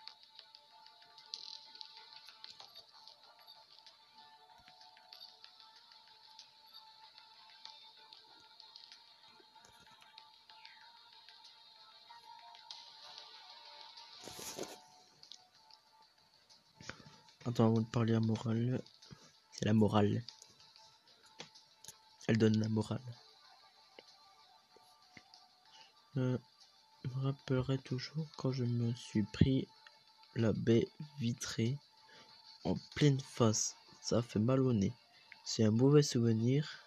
Attends, avant de parler à morale. C'est la morale. Elle donne la morale. Je me rappellerai toujours quand je me suis pris la baie vitrée en pleine face. Ça a fait mal au nez. C'est un mauvais souvenir,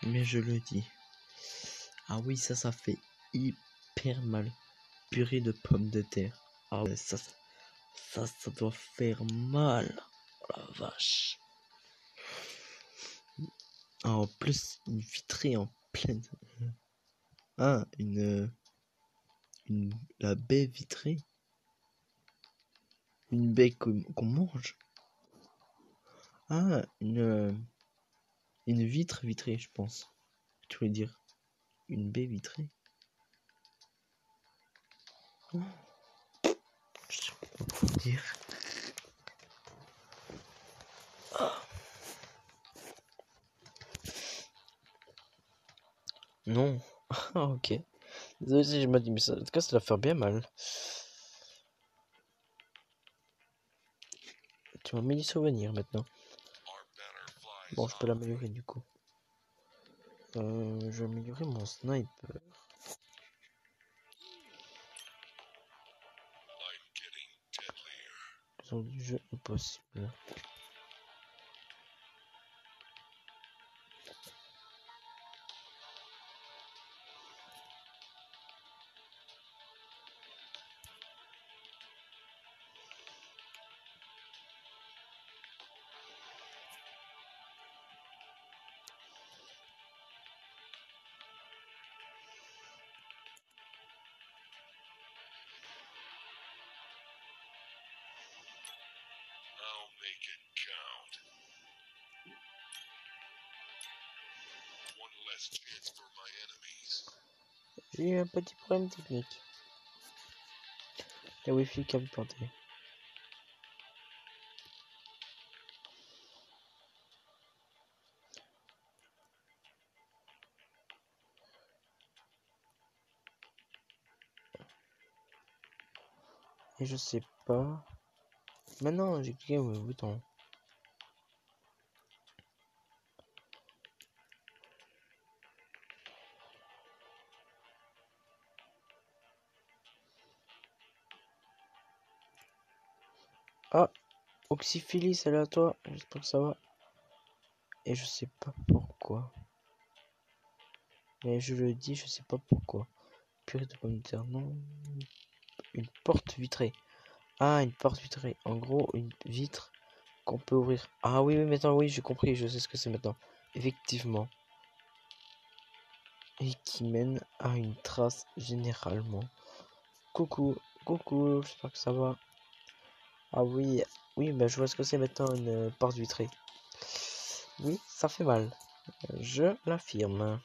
mais je le dis. Ah oui, ça fait hyper mal. Purée de pommes de terre. Ah ouais, ça doit faire mal. Oh la vache. Ah, en plus, une vitrée en pleine. Ah, la baie vitrée. Une baie qu'on mange. Ah, une vitre vitrée, je pense. Tu voulais dire une baie vitrée. Oh, je sais pas quoi dire. Non. Ah, ok. Désolé si je me dis, mais ça, en tout cas, ça doit faire bien mal. Tu m'as mis des souvenirs maintenant. Bon, je peux l'améliorer du coup. Je vais améliorer mon sniper. Son du jeu impossible. J'ai eu un petit problème technique. La wifi qui a planté. Et je sais pas. Maintenant, j'ai cliqué au bouton. Ah, Oxyphilie, c'est là toi. J'espère que ça va. Et je sais pas pourquoi. Mais je le dis, je sais pas pourquoi. Purée de pommes de terre, non. Une porte vitrée. Ah, une porte vitrée. En gros, une vitre qu'on peut ouvrir. Ah oui, oui, maintenant, oui, j'ai compris, je sais ce que c'est maintenant. Effectivement. Et qui mène à une trace généralement. Coucou, coucou, j'espère que ça va. Ah oui, oui, ben je vois ce que c'est maintenant une porte vitrée. Oui, ça fait mal. Je l'affirme.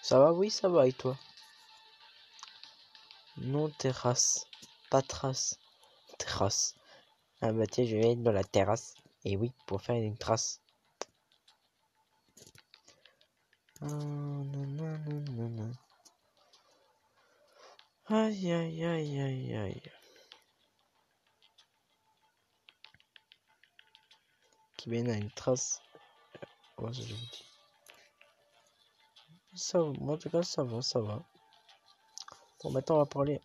Ça va, oui, ça va, et toi? Non, terrasse. Pas trace. Terrasse. Ah bah tiens, je vais être dans la terrasse. Et oui, pour faire une trace. Ah, nanana. Aïe, aïe, aïe, aïe, aïe. Qui mène à une trace. Ouais, ça, je vous dis. Ça va, moi, en tout cas, ça va, ça va. Bon, maintenant, on va parler.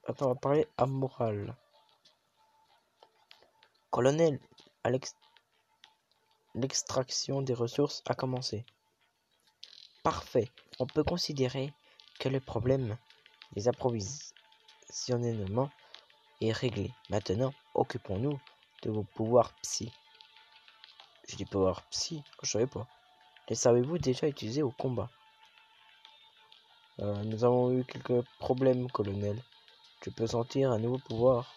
Attends, on va parler amoral. Colonel, l'extraction des ressources a commencé. Parfait. On peut considérer que le problème des approvisionnements est réglé. Maintenant, occupons-nous de vos pouvoirs psy. J'ai dit pouvoirs psy, je savais pas. Les savez-vous déjà utilisés au combat? Nous avons eu quelques problèmes, colonel. Je peux sentir un nouveau pouvoir,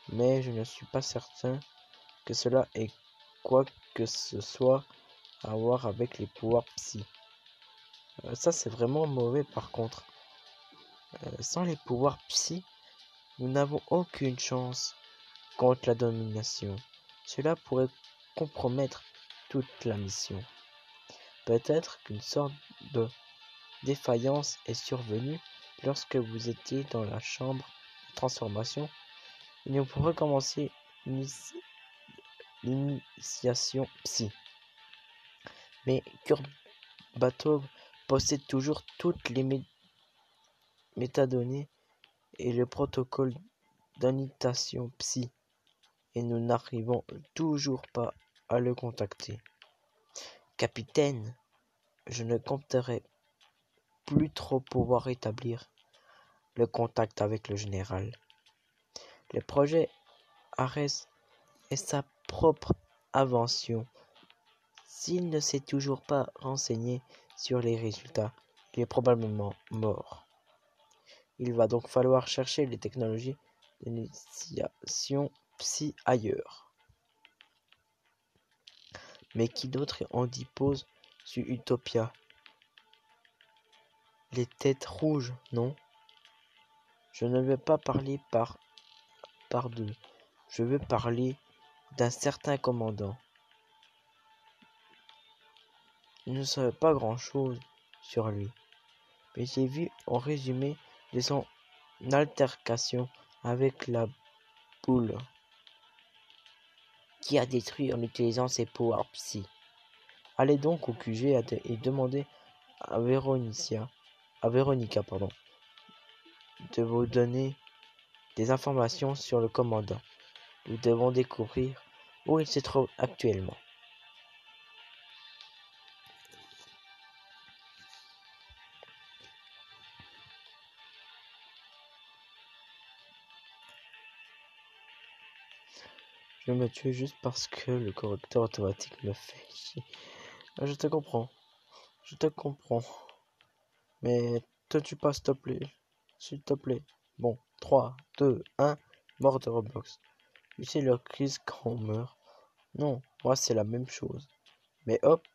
mais je ne suis pas certain que cela ait quoi que ce soit à voir avec les pouvoirs psy. Ça, c'est vraiment mauvais par contre. Sans les pouvoirs psy, nous n'avons aucune chance contre la domination. Cela pourrait compromettre toute la mission. Peut-être qu'une sorte de défaillance est survenue lorsque vous étiez dans la chambre de transformation et nous pourrons recommencer l'initiation psy. Mais Kurbatov possède toujours toutes les métadonnées et le protocole d'initiation psy et nous n'arrivons toujours pas à le contacter. Capitaine, je ne compterai plus trop pouvoir établir le contact avec le général. Le projet Ares est sa propre invention. S'il ne s'est toujours pas renseigné sur les résultats, il est probablement mort. Il va donc falloir chercher les technologies d'initiation psy ailleurs. Mais qui d'autre en dispose sur Utopia? Les têtes rouges, non? Je ne vais pas parler par d'eux. Je veux parler d'un certain commandant. Je ne savais pas grand-chose sur lui, mais j'ai vu en résumé de son altercation avec la boule qui a détruit en utilisant ses pouvoirs psy. Allez donc au QG et demandez à Véronica, de vous donner des informations sur le commandant. Nous devons découvrir où il se trouve actuellement. Je vais me tuer juste parce que le correcteur automatique me fait chier. Je te comprends. Je te comprends. Mais te tue pas, s'il te plaît. S'il te plaît. Bon, 3, 2, 1, mort de Roblox. Tu sais leur crise quand on meurt? Non, moi c'est la même chose. Mais hop,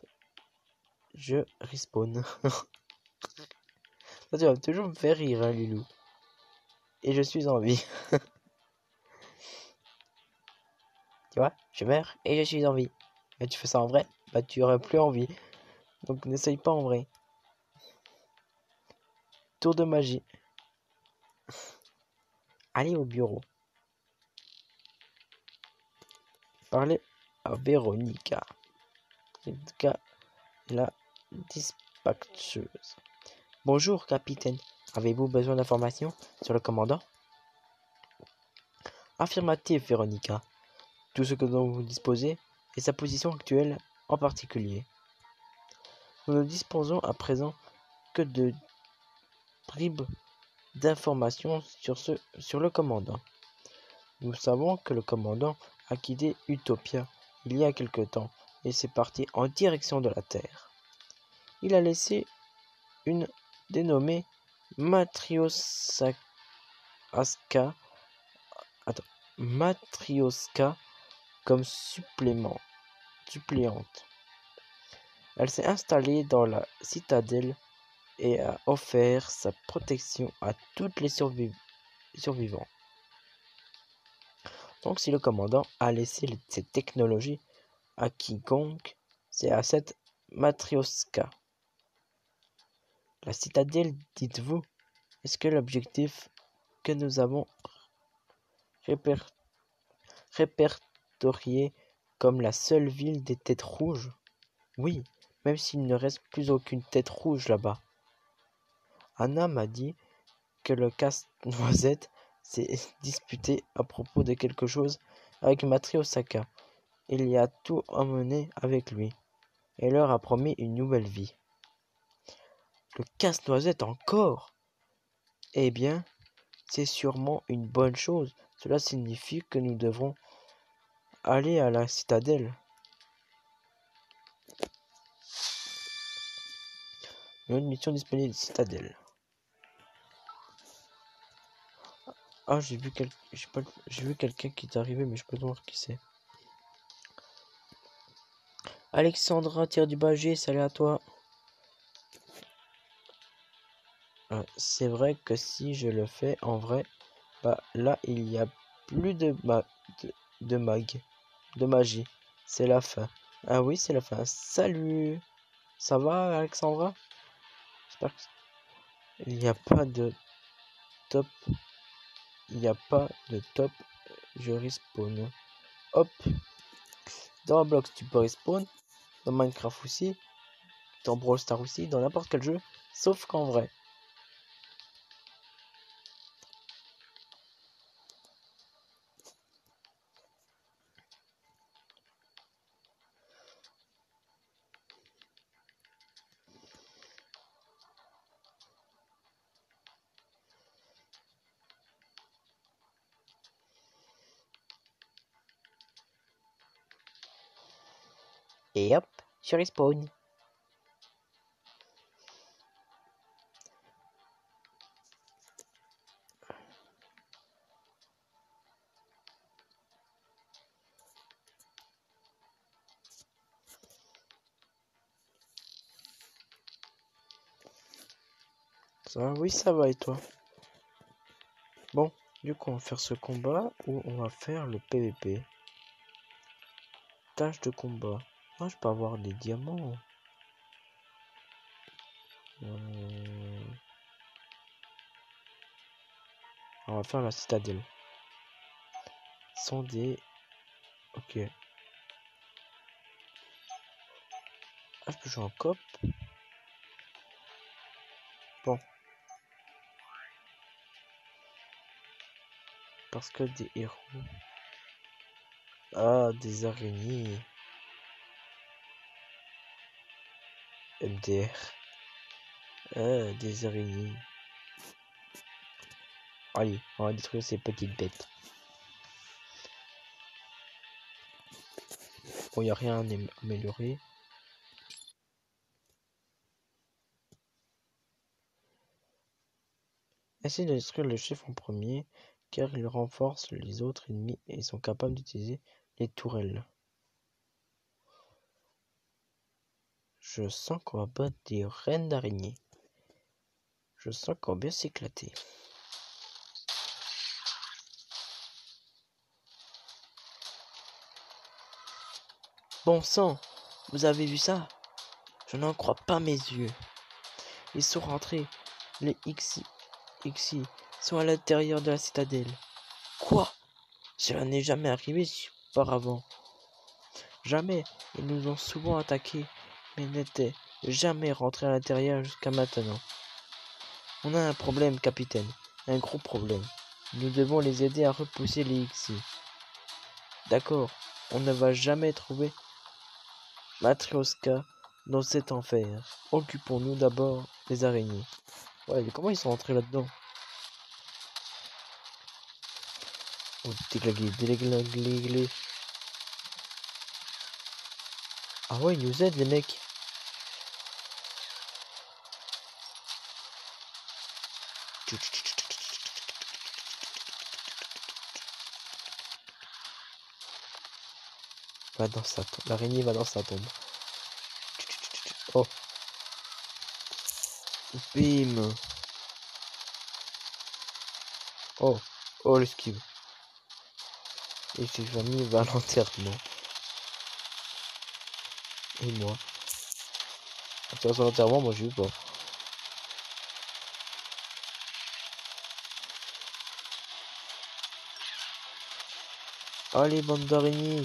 je respawn. Ça, tu vas toujours me faire rire, hein, Lilou. Et je suis en vie. Tu vois, je meurs et je suis en vie. Mais tu fais ça en vrai, bah tu aurais plus envie. Donc n'essaye pas en vrai. Tour de magie. Allez au bureau. Parlez à Véronica. Véronica, la dispatcheuse. Bonjour, capitaine. Avez-vous besoin d'informations sur le commandant? Affirmatif, Véronica. Tout ce que dont vous disposez et sa position actuelle en particulier. Nous ne disposons à présent que de bribes d'informations sur le commandant. Nous savons que le commandant a quitté Utopia il y a quelque temps et s'est parti en direction de la Terre. Il a laissé une dénommée Matryoshka comme suppléante. Elle s'est installée dans la citadelle et a offert sa protection à toutes les survivants. Donc si le commandant a laissé ses technologies à quiconque, c'est à cette Matryoshka. La citadelle, dites-vous, est-ce que l'objectif que nous avons répertorié comme la seule ville des têtes rouges? Oui, même s'il ne reste plus aucune tête rouge là-bas. Anna m'a dit que le casse-noisette s'est disputé à propos de quelque chose avec Matryoshka. Il y a tout emmené avec lui et leur a promis une nouvelle vie. Le casse-noisette encore? Eh bien, c'est sûrement une bonne chose. Cela signifie que nous devrons aller à la citadelle. Une mission disponible citadelle. Ah, j'ai vu quelqu'un qui est arrivé, mais je peux pas voir qui c'est. Alexandra Tire-du-Bâgé, salut à toi. C'est vrai que si je le fais en vrai, bah là il y a plus de magie. C'est la fin. Ah oui, c'est la fin. Salut. Ça va, Alexandra? J'espère que il n'y a pas de top. Il n'y a pas de top. Je respawn. Hop. Dans Roblox, tu peux respawn. Dans Minecraft aussi. Dans Brawl Stars aussi. Dans n'importe quel jeu. Sauf qu'en vrai. Et hop, je respawn. Ça va? Oui, ça va et toi? Bon, du coup, on va faire ce combat ou on va faire le PVP. Tâche de combat. Ah, je peux avoir des diamants. On va faire la citadelle. Sonder. Ok. Ah, je peux jouer en coop. Bon. Parce que des héros. Ah, des araignées. MDR. Ah, des araignées. Allez, on va détruire ces petites bêtes. Bon, il n'y a rien à améliorer. Essayez de détruire le chef en premier, car il renforce les autres ennemis et sont capables d'utiliser les tourelles. Je sens qu'on va battre des reines d'araignées. Je sens qu'on va bien s'éclater. Bon sang, vous avez vu ça? Je n'en crois pas mes yeux. Ils sont rentrés. Les Xi sont à l'intérieur de la citadelle. Quoi? Cela n'est jamais arrivé auparavant. Jamais. Ils nous ont souvent attaqués, mais n'étaient jamais rentrés à l'intérieur jusqu'à maintenant. On a un problème, capitaine. Un gros problème. Nous devons les aider à repousser les Xi. D'accord. On ne va jamais trouver Matryoshka dans cet enfer. Occupons-nous d'abord des araignées. Ouais, mais comment ils sont rentrés là-dedans? Oh, déglagué. Ah ouais, ils nous aident, les mecs. Va dans sa tombe. L'araignée va dans sa tombe. Oh. Bim. Oh. Oh, l'esquive. Et ses familles va à l'enterrement. Et moi. À l'enterrement, moi j'ai eu peur. Allez, bande d'araignées.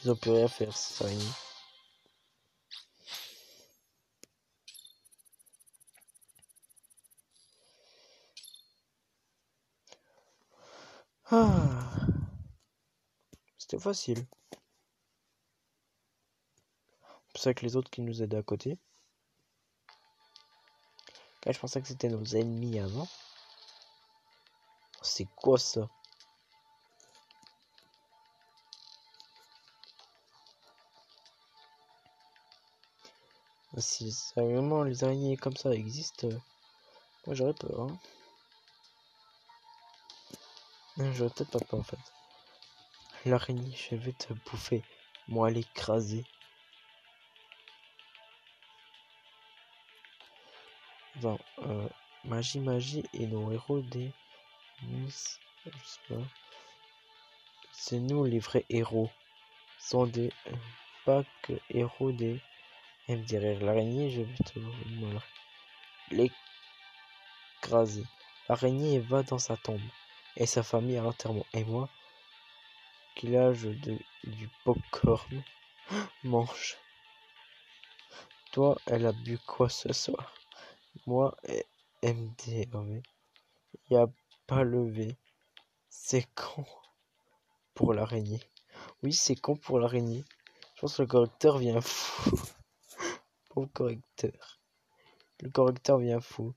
Ils ont plus rien faire, ces araignées. Ah. C'était facile. C'est ça que les autres qui nous aidaient à côté. Là, je pensais que c'était nos ennemis avant. C'est quoi ça? Si vraiment les araignées comme ça existent, moi j'aurais peur. Hein. J'aurais peut-être pas peur en fait. L'araignée, je vais te bouffer. Moi, l'écraser. Bon, magie et nos héros des... C'est nous les vrais héros. Sont des... pas que héros des... Et derrière l'araignée, je vais te... Voilà. L'écraser. L'araignée va dans sa tombe. Et sa famille à l'enterrement. Et moi, qui l'âge du popcorn, mange. Toi, elle a bu quoi ce soir? Moi, MDV. Y a pas levé. C'est con pour l'araignée. Oui, c'est con pour l'araignée. Je pense que le correcteur vient fou. Pauvre correcteur. Le correcteur vient fou.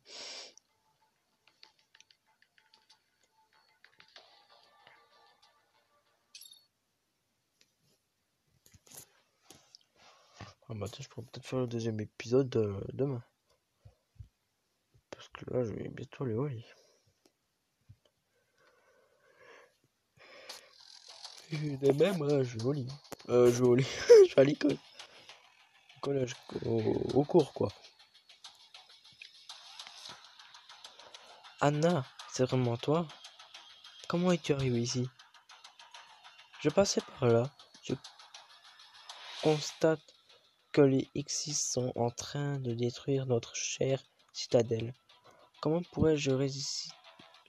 Ah bah tiens, je pourrais peut-être faire le deuxième épisode demain. Parce que là, je vais bientôt aller au lit. Demain, moi, je vais au lit. Je vais au lit. Je vais à l'école. Au collège. Au cours, quoi. Anna, c'est vraiment toi? Comment es-tu arrivé ici? Je passais par là. Je constate que les Xyz sont en train de détruire notre chère citadelle. Comment pourrais-je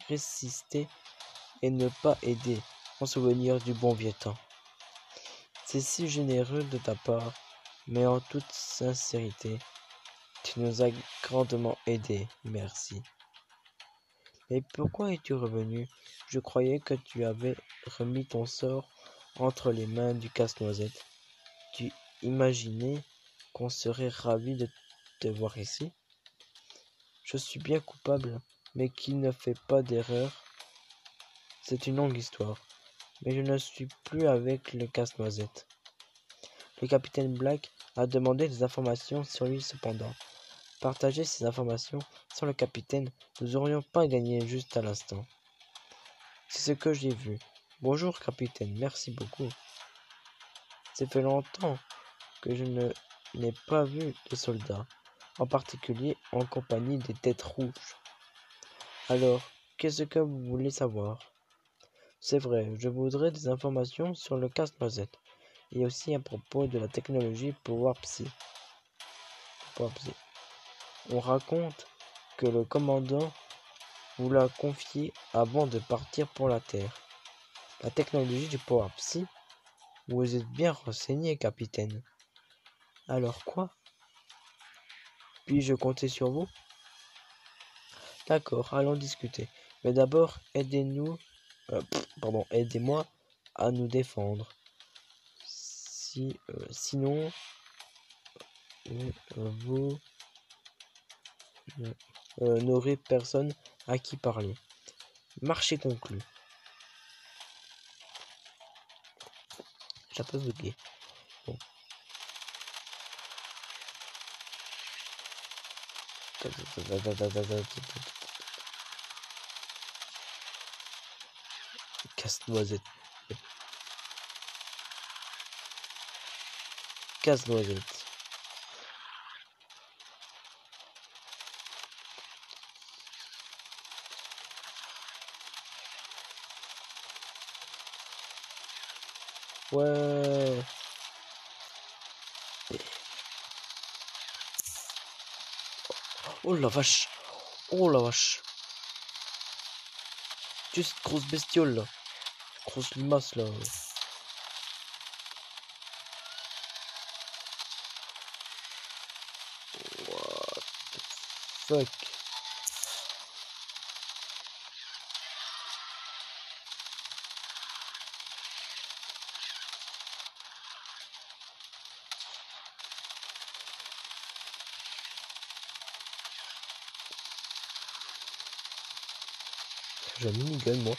résister et ne pas aider en souvenir du bon vieux temps? C'est si généreux de ta part, mais en toute sincérité, tu nous as grandement aidés, merci. Mais pourquoi es-tu revenu? Je croyais que tu avais remis ton sort entre les mains du casse-noisette. Tu imaginais qu'on serait ravis de te voir ici? Je suis bien coupable, mais qui ne fait pas d'erreur? C'est une longue histoire, mais je ne suis plus avec le casse-noisette. Le capitaine Black a demandé des informations sur lui cependant. Partager ces informations sans le capitaine, nous aurions pas gagné juste à l'instant. C'est ce que j'ai vu. Bonjour, capitaine, merci beaucoup. Ça fait longtemps que je n'ai pas vu de soldats, en particulier en compagnie des têtes rouges. Alors, qu'est-ce que vous voulez savoir? C'est vrai, je voudrais des informations sur le casse-noisette et aussi à propos de la technologie Power Psy. On raconte que le commandant vous l'a confié avant de partir pour la Terre. La technologie du Power Psy? Vous êtes bien renseigné, capitaine. Alors quoi? Puis-je compter sur vous? D'accord, allons discuter. Mais d'abord, aidez-moi à nous défendre. Sinon, vous n'aurez personne à qui parler. Marché conclu. J'ai un peu bugué. Bon. Casse-noisette. Casse-noisette. Ouais. Oh la vache. Oh la vache. Tu sais, cette grosse bestiole là. Grosse limace là. What the fuck. J'ai un minigun moi.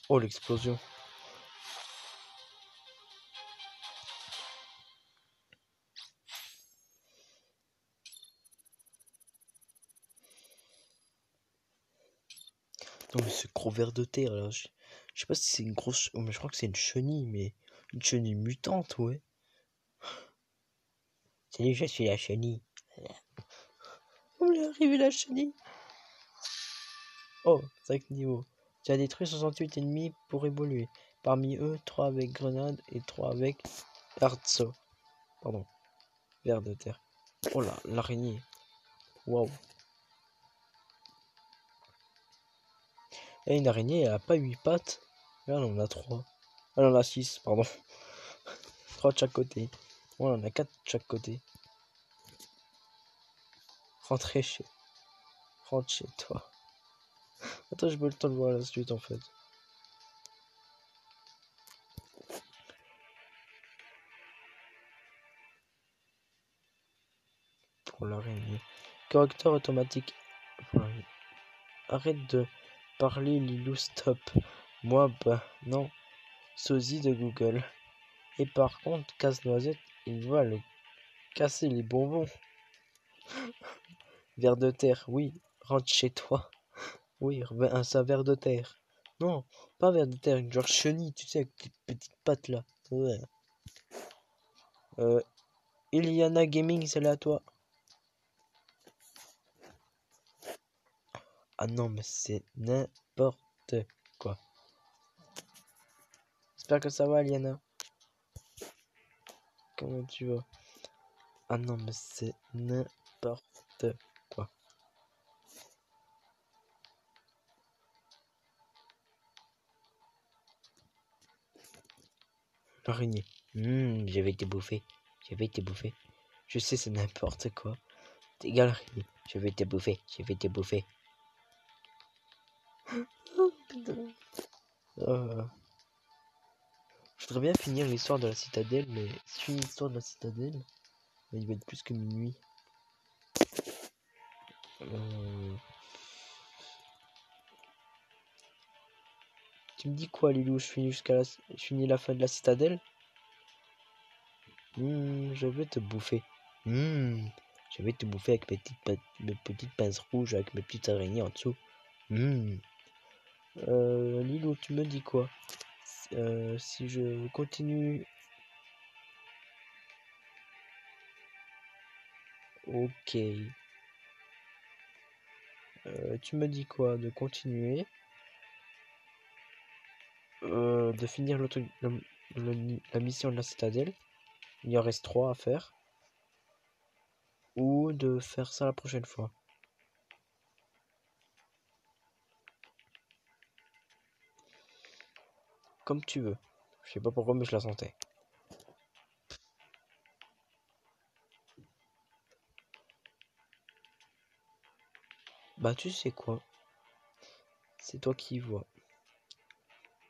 Oh l'explosion. Non mais ce gros ver de terre là. Je sais pas si c'est une grosse. Oh, mais je crois que c'est une chenille, mais. Une chenille mutante, ouais. Salut, je suis la chenille. Où est arrivée la chenille? Oh, 5 niveaux. Tu as détruit 68 ennemis pour évoluer. Parmi eux, 3 avec grenade et 3 avec Artso. Pardon. Ver de terre. Oh là, l'araignée. Waouh. Et une araignée, elle a pas 8 pattes. Là, elle en a 3. Elle en a 6, pardon. 3 de chaque côté. Ouais, on en a 4 de chaque côté. Rentre chez toi. Attends, je peux le temps de voir la suite en fait. Pour l'araignée. Correcteur automatique. Arrête de parler, Lilou, stop. Moi, bah, non. Sosie de Google. Et par contre, Casse-Noisette, il va le casser les bonbons. Ver de terre, oui, rentre chez toi. Oui, un ver de terre. Non, pas ver de terre, genre chenille, tu sais, avec tes petites pattes là. Ouais. Iliana Gaming, c'est là à toi. Ah non, mais c'est n'importe quoi. J'espère que ça va, Iliana. Comment tu vas? Ah non, mais c'est n'importe quoi. L'araignée. J'avais été bouffé. J'avais été bouffé. Je sais, c'est n'importe quoi. T'es égal, araignée. J'avais été bouffé. J'avais été bouffé. Oh, putain. Je voudrais bien finir l'histoire de la citadelle, mais si je finis l'histoire de la citadelle, il va être plus que minuit. Tu me dis quoi, Lilou? Je finis la fin de la citadelle? Je vais te bouffer. Je vais te bouffer avec mes petites pinces rouges, avec mes petites araignées en dessous. Lilou, tu me dis quoi? Si je continue... Ok. Tu me dis quoi? De continuer? De finir la mission de la citadelle? Il y en reste 3 à faire. Ou de faire ça la prochaine fois? Comme tu veux. Je sais pas pourquoi, mais je la sentais. Bah, tu sais quoi? C'est toi qui vois.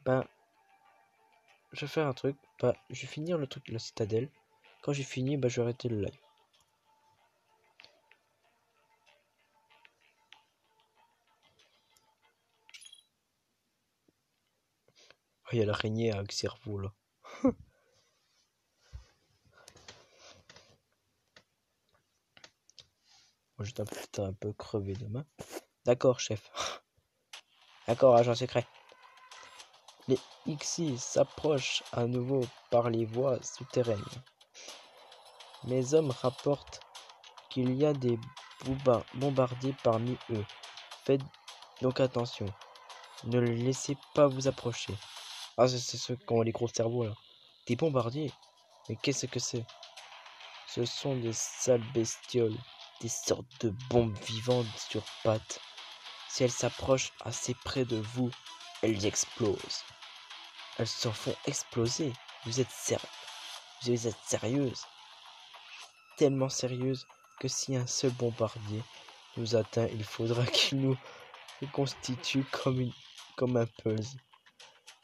Ben, je vais faire un truc. Bah, je vais finir le truc de la citadelle. Quand j'ai fini, bah, je vais arrêter le live. Oh, il y a l'araignée avec cerveau là. Moi, je dois peut-être un peu crever demain. D'accord, chef. D'accord, agent secret. Les Xi s'approchent à nouveau par les voies souterraines. Mes hommes rapportent qu'il y a des bombardiers parmi eux. Faites donc attention. Ne les laissez pas vous approcher. Ah, c'est ceux qui ont les gros cerveaux là. Des bombardiers? Mais qu'est-ce que c'est? Ce sont des sales bestioles. Des sortes de bombes vivantes sur pattes. Si elles s'approchent assez près de vous, elles explosent. Elles s'en font exploser. Vous êtes sérieuse? Tellement sérieuse que si un seul bombardier nous atteint, il faudra qu'il nous reconstitue comme un puzzle.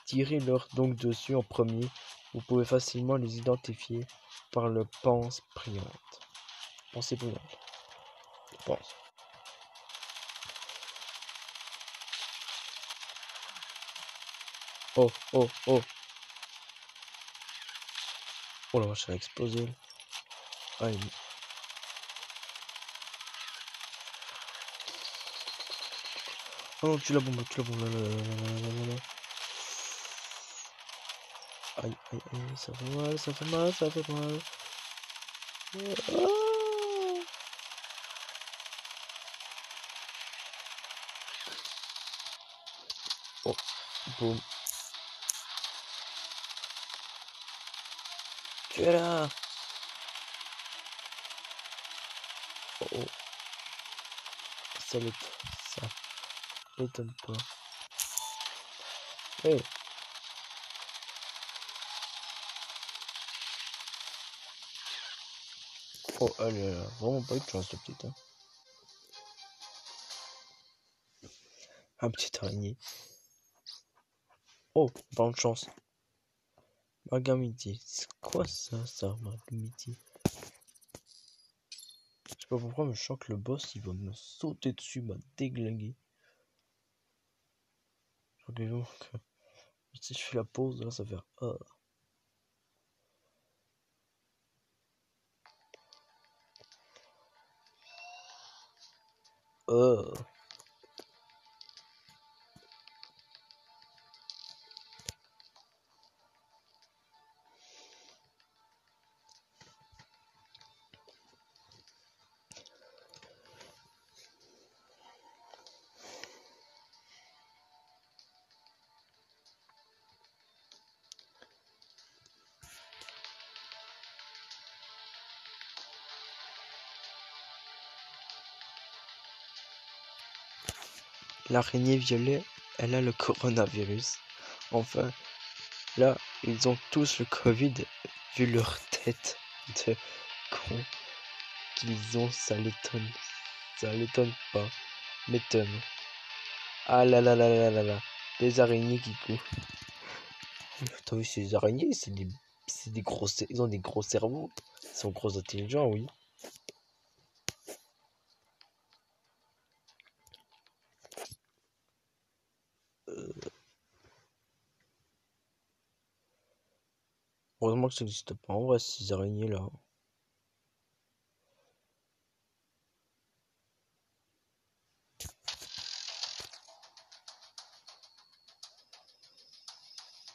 Tirez-leur donc dessus en premier. Vous pouvez facilement les identifier par le pense brillante. Pensée brillante. Pense. Oh, oh, oh. Oh la vache, elle a explosé. Ah, oh non, tu la bombes, là. Aïe, aïe, aïe, ça fait mal, ça fait mal, ça fait mal. Ah. Oh, boum. Tu es là. Oh, oh. Ça m'étonne pas. Hey. Oh, elle a vraiment pas eu de chance, cette petite. Hein. Un petit araignée. Oh, pas de chance. Magamiti. C'est quoi ça, Magamiti? Je sais pas pourquoi, mais je sens que le boss, il va me sauter dessus, m'a déglingué. Donc, si je fais la pause, là, ça va faire... L'araignée violet, elle a le coronavirus. Enfin, là, ils ont tous le Covid, vu leur tête de con qu'ils ont, ça l'étonne pas, m'étonne. Ah là là là là là là, des araignées qui courent. T'as vu ces araignées, c'est des gros, ils ont des gros cerveaux, ils sont gros intelligents, oui. Heureusement que ça n'existe pas en vrai, ces araignées-là.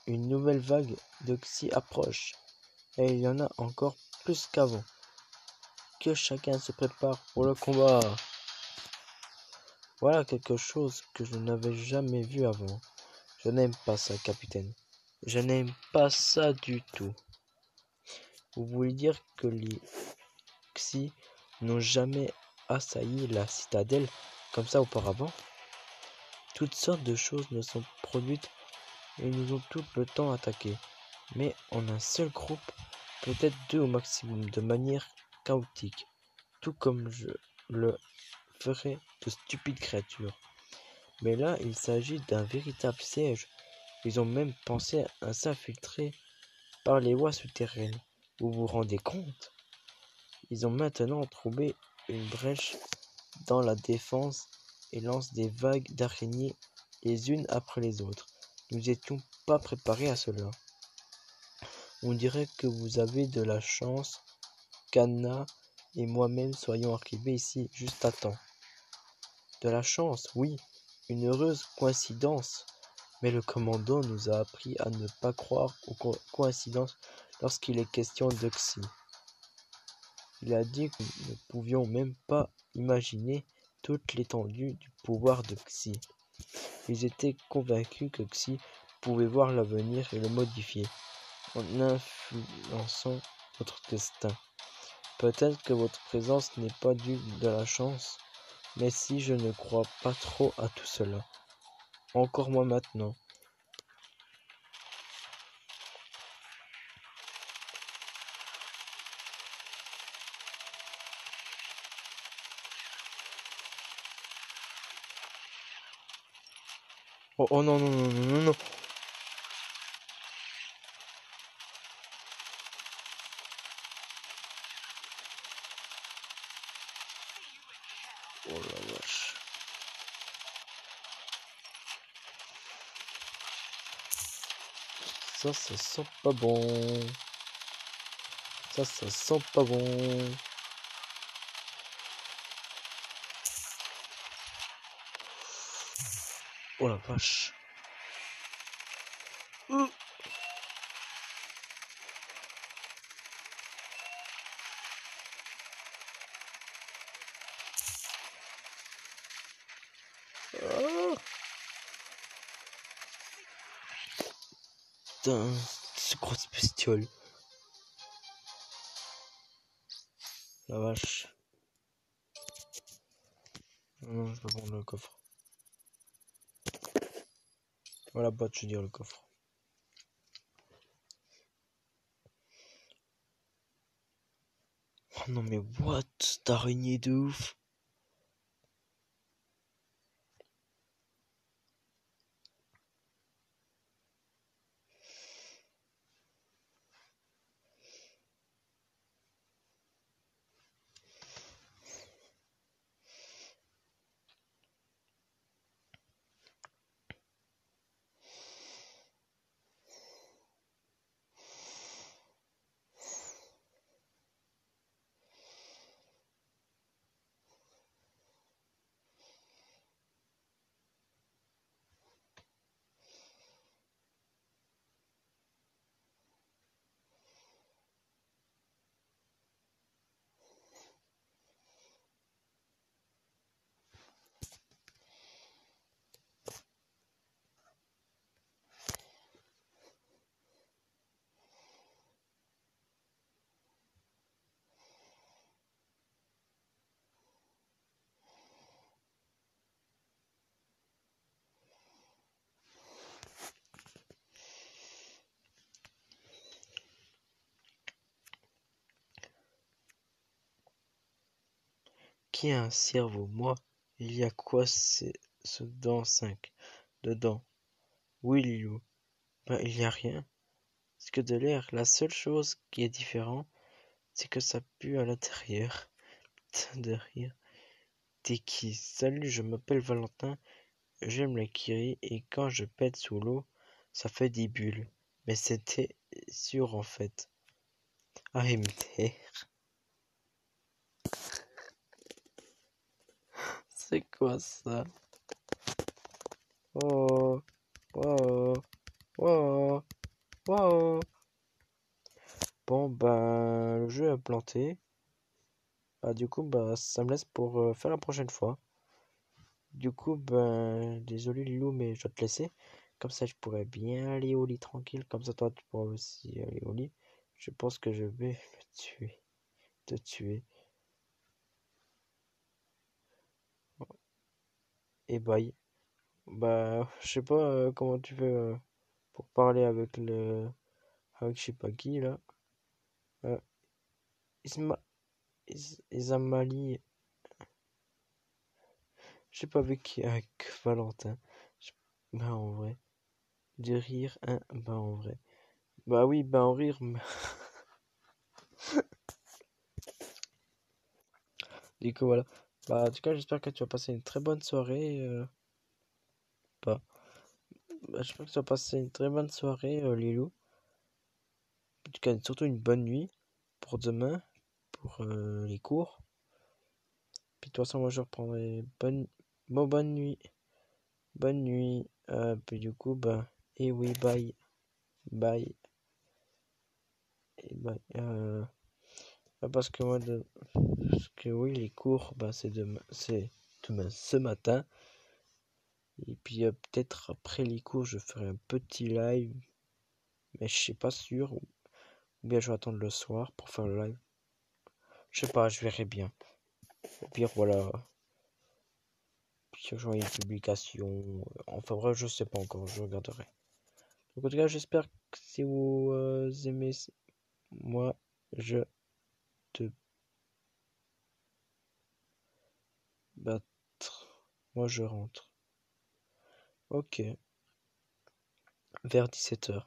Une nouvelle vague de Xi approche, et il y en a encore plus qu'avant. Que chacun se prépare pour le combat. Voilà quelque chose que je n'avais jamais vu avant. Je n'aime pas ça, capitaine. Je n'aime pas ça du tout. Vous voulez dire que les Xi n'ont jamais assailli la citadelle comme ça auparavant? Toutes sortes de choses ne sont produites et nous ont tout le temps attaqué. Mais en un seul groupe, peut-être 2 au maximum, de manière chaotique. Tout comme je le ferais de stupides créatures. Mais là, il s'agit d'un véritable siège. Ils ont même pensé à s'infiltrer par les voies souterraines. Vous vous rendez compte? Ils ont maintenant trouvé une brèche dans la défense et lancent des vagues d'araignées les unes après les autres. Nous n'étions pas préparés à cela. On dirait que vous avez de la chance qu'Anna et moi-même soyons arrivés ici juste à temps. De la chance, oui, une heureuse coïncidence. Mais le commandant nous a appris à ne pas croire aux coïncidences lorsqu'il est question de Xi. Il a dit que nous ne pouvions même pas imaginer toute l'étendue du pouvoir de Xi. Ils étaient convaincus que Xi pouvait voir l'avenir et le modifier, en influençant votre destin. Peut-être que votre présence n'est pas due de la chance, mais si je ne crois pas trop à tout cela. Encore moins maintenant. Oh, oh non, non, non, non, non, non. Oh la vache. Ça sent pas bon. Ça sent pas bon. Oh la vache. Ah. Putain, ce grosse bestiole. La vache. Non, je vais prendre le coffre. Voilà, boîte, je veux dire le coffre. Oh non mais what? D'araignée de ouf. Qui a un cerveau? Moi? Il y a quoi ce dans 5 dedans? Oui, Lilou. Ben, il y a rien. C'est que de l'air. La seule chose qui est différente, c'est que ça pue à l'intérieur. Putain de rire. T'es qui? Salut, je m'appelle Valentin. J'aime la kiri et quand je pète sous l'eau, ça fait des bulles. Mais c'était sûr en fait. AMD. C'est quoi ça? Oh, oh, oh, oh. Bon, ben, le jeu a planté. Bah, du coup, bah, ça me laisse pour faire la prochaine fois. Du coup, ben, désolé Lilou, mais je dois te laisser. Comme ça, je pourrais bien aller au lit tranquille. Comme ça, toi, tu pourras aussi aller au lit. Je pense que je vais me tuer. Te tuer. Et bye. Bah, je sais pas comment tu fais pour parler avec avec je sais pas qui là. Euh, Isma, Isamali, je sais pas avec qui, avec Valentin. Je- Bah en vrai, de rire, hein, bah en vrai. Bah oui, bah en rire. Du coup voilà. Bah en tout cas, j'espère que tu vas passer une très bonne soirée. Bah, j'espère que tu vas passer une très bonne soirée, Lilou. En tout cas, surtout une bonne nuit pour demain, pour les cours. Puis de toute façon, moi je reprendrai bonne nuit. Bonne nuit. Puis du coup, bah, et oui, bye. Bye. Et bye. Parce que parce que oui, les cours, bah, c'est demain ce matin. Et puis peut-être après les cours, je ferai un petit live. Mais je sais pas sûr. Ou bien je vais attendre le soir pour faire le live. Je sais pas, je verrai bien. Au pire, voilà. Si je vois une publication. Enfin bref, je sais pas encore, je regarderai. Donc en tout cas, j'espère que si vous aimez moi, je te battre. Moi, je rentre. Ok, vers 17 h.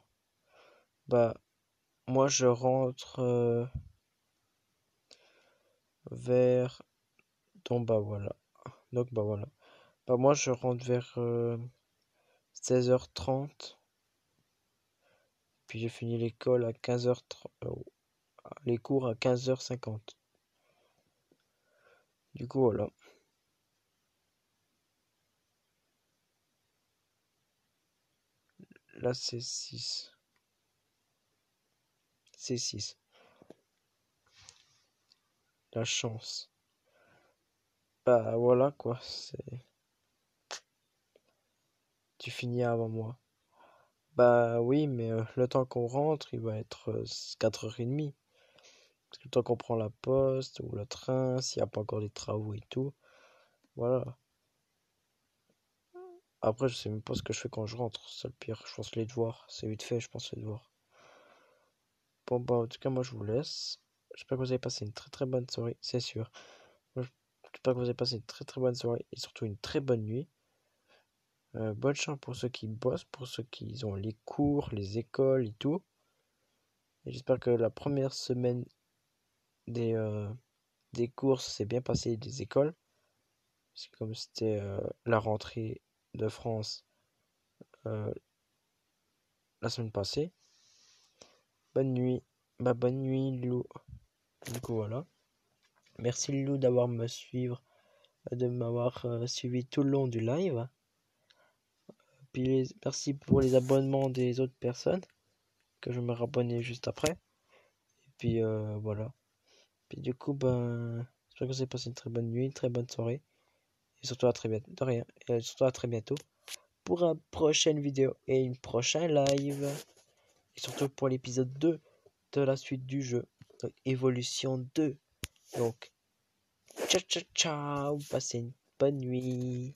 Bah, moi, je rentre vers... Donc, bah, voilà. Donc, bah, voilà. Bah, moi, je rentre vers 16h30. Puis, j'ai fini l'école à 15h30. Les cours à 15h50. Du coup, voilà. Là, c'est 6. C'est 6. La chance. Bah, voilà, quoi. Tu finis avant moi. Bah oui, mais le temps qu'on rentre, il va être 4h30. Parce que le temps qu'on prend la poste ou le train, s'il n'y a pas encore des travaux et tout. Voilà. Après, je sais même pas ce que je fais quand je rentre. C'est le pire. Je pense les devoirs. C'est vite fait, je pense les devoirs. Bon, bah, en tout cas, moi, je vous laisse. J'espère que vous avez passé une très très bonne soirée, c'est sûr. J'espère que vous avez passé une très très bonne soirée et surtout une très bonne nuit. Bonne chance pour ceux qui bossent, pour ceux qui ont les cours, les écoles et tout. Et j'espère que la première semaine des, euh, des cours s'est bien passée, des écoles. C'est comme c'était la rentrée de France euh, la semaine passée. Bonne nuit. Bah, bonne nuit, Lou. Du coup, voilà. Merci, Lou, de m'avoir suivi tout le long du live. Puis, merci pour les abonnements des autres personnes que je me rabonnais juste après. Et puis, voilà. Puis, du coup, ben, j'espère que vous avez passé une très bonne nuit, une très bonne soirée. Et surtout, à très bientôt. De rien. Et surtout, à très bientôt pour une prochaine vidéo et une prochaine live. Et surtout pour l'épisode 2 de la suite du jeu. Donc, Évolution 2. Donc, ciao, ciao, ciao. Passez une bonne nuit.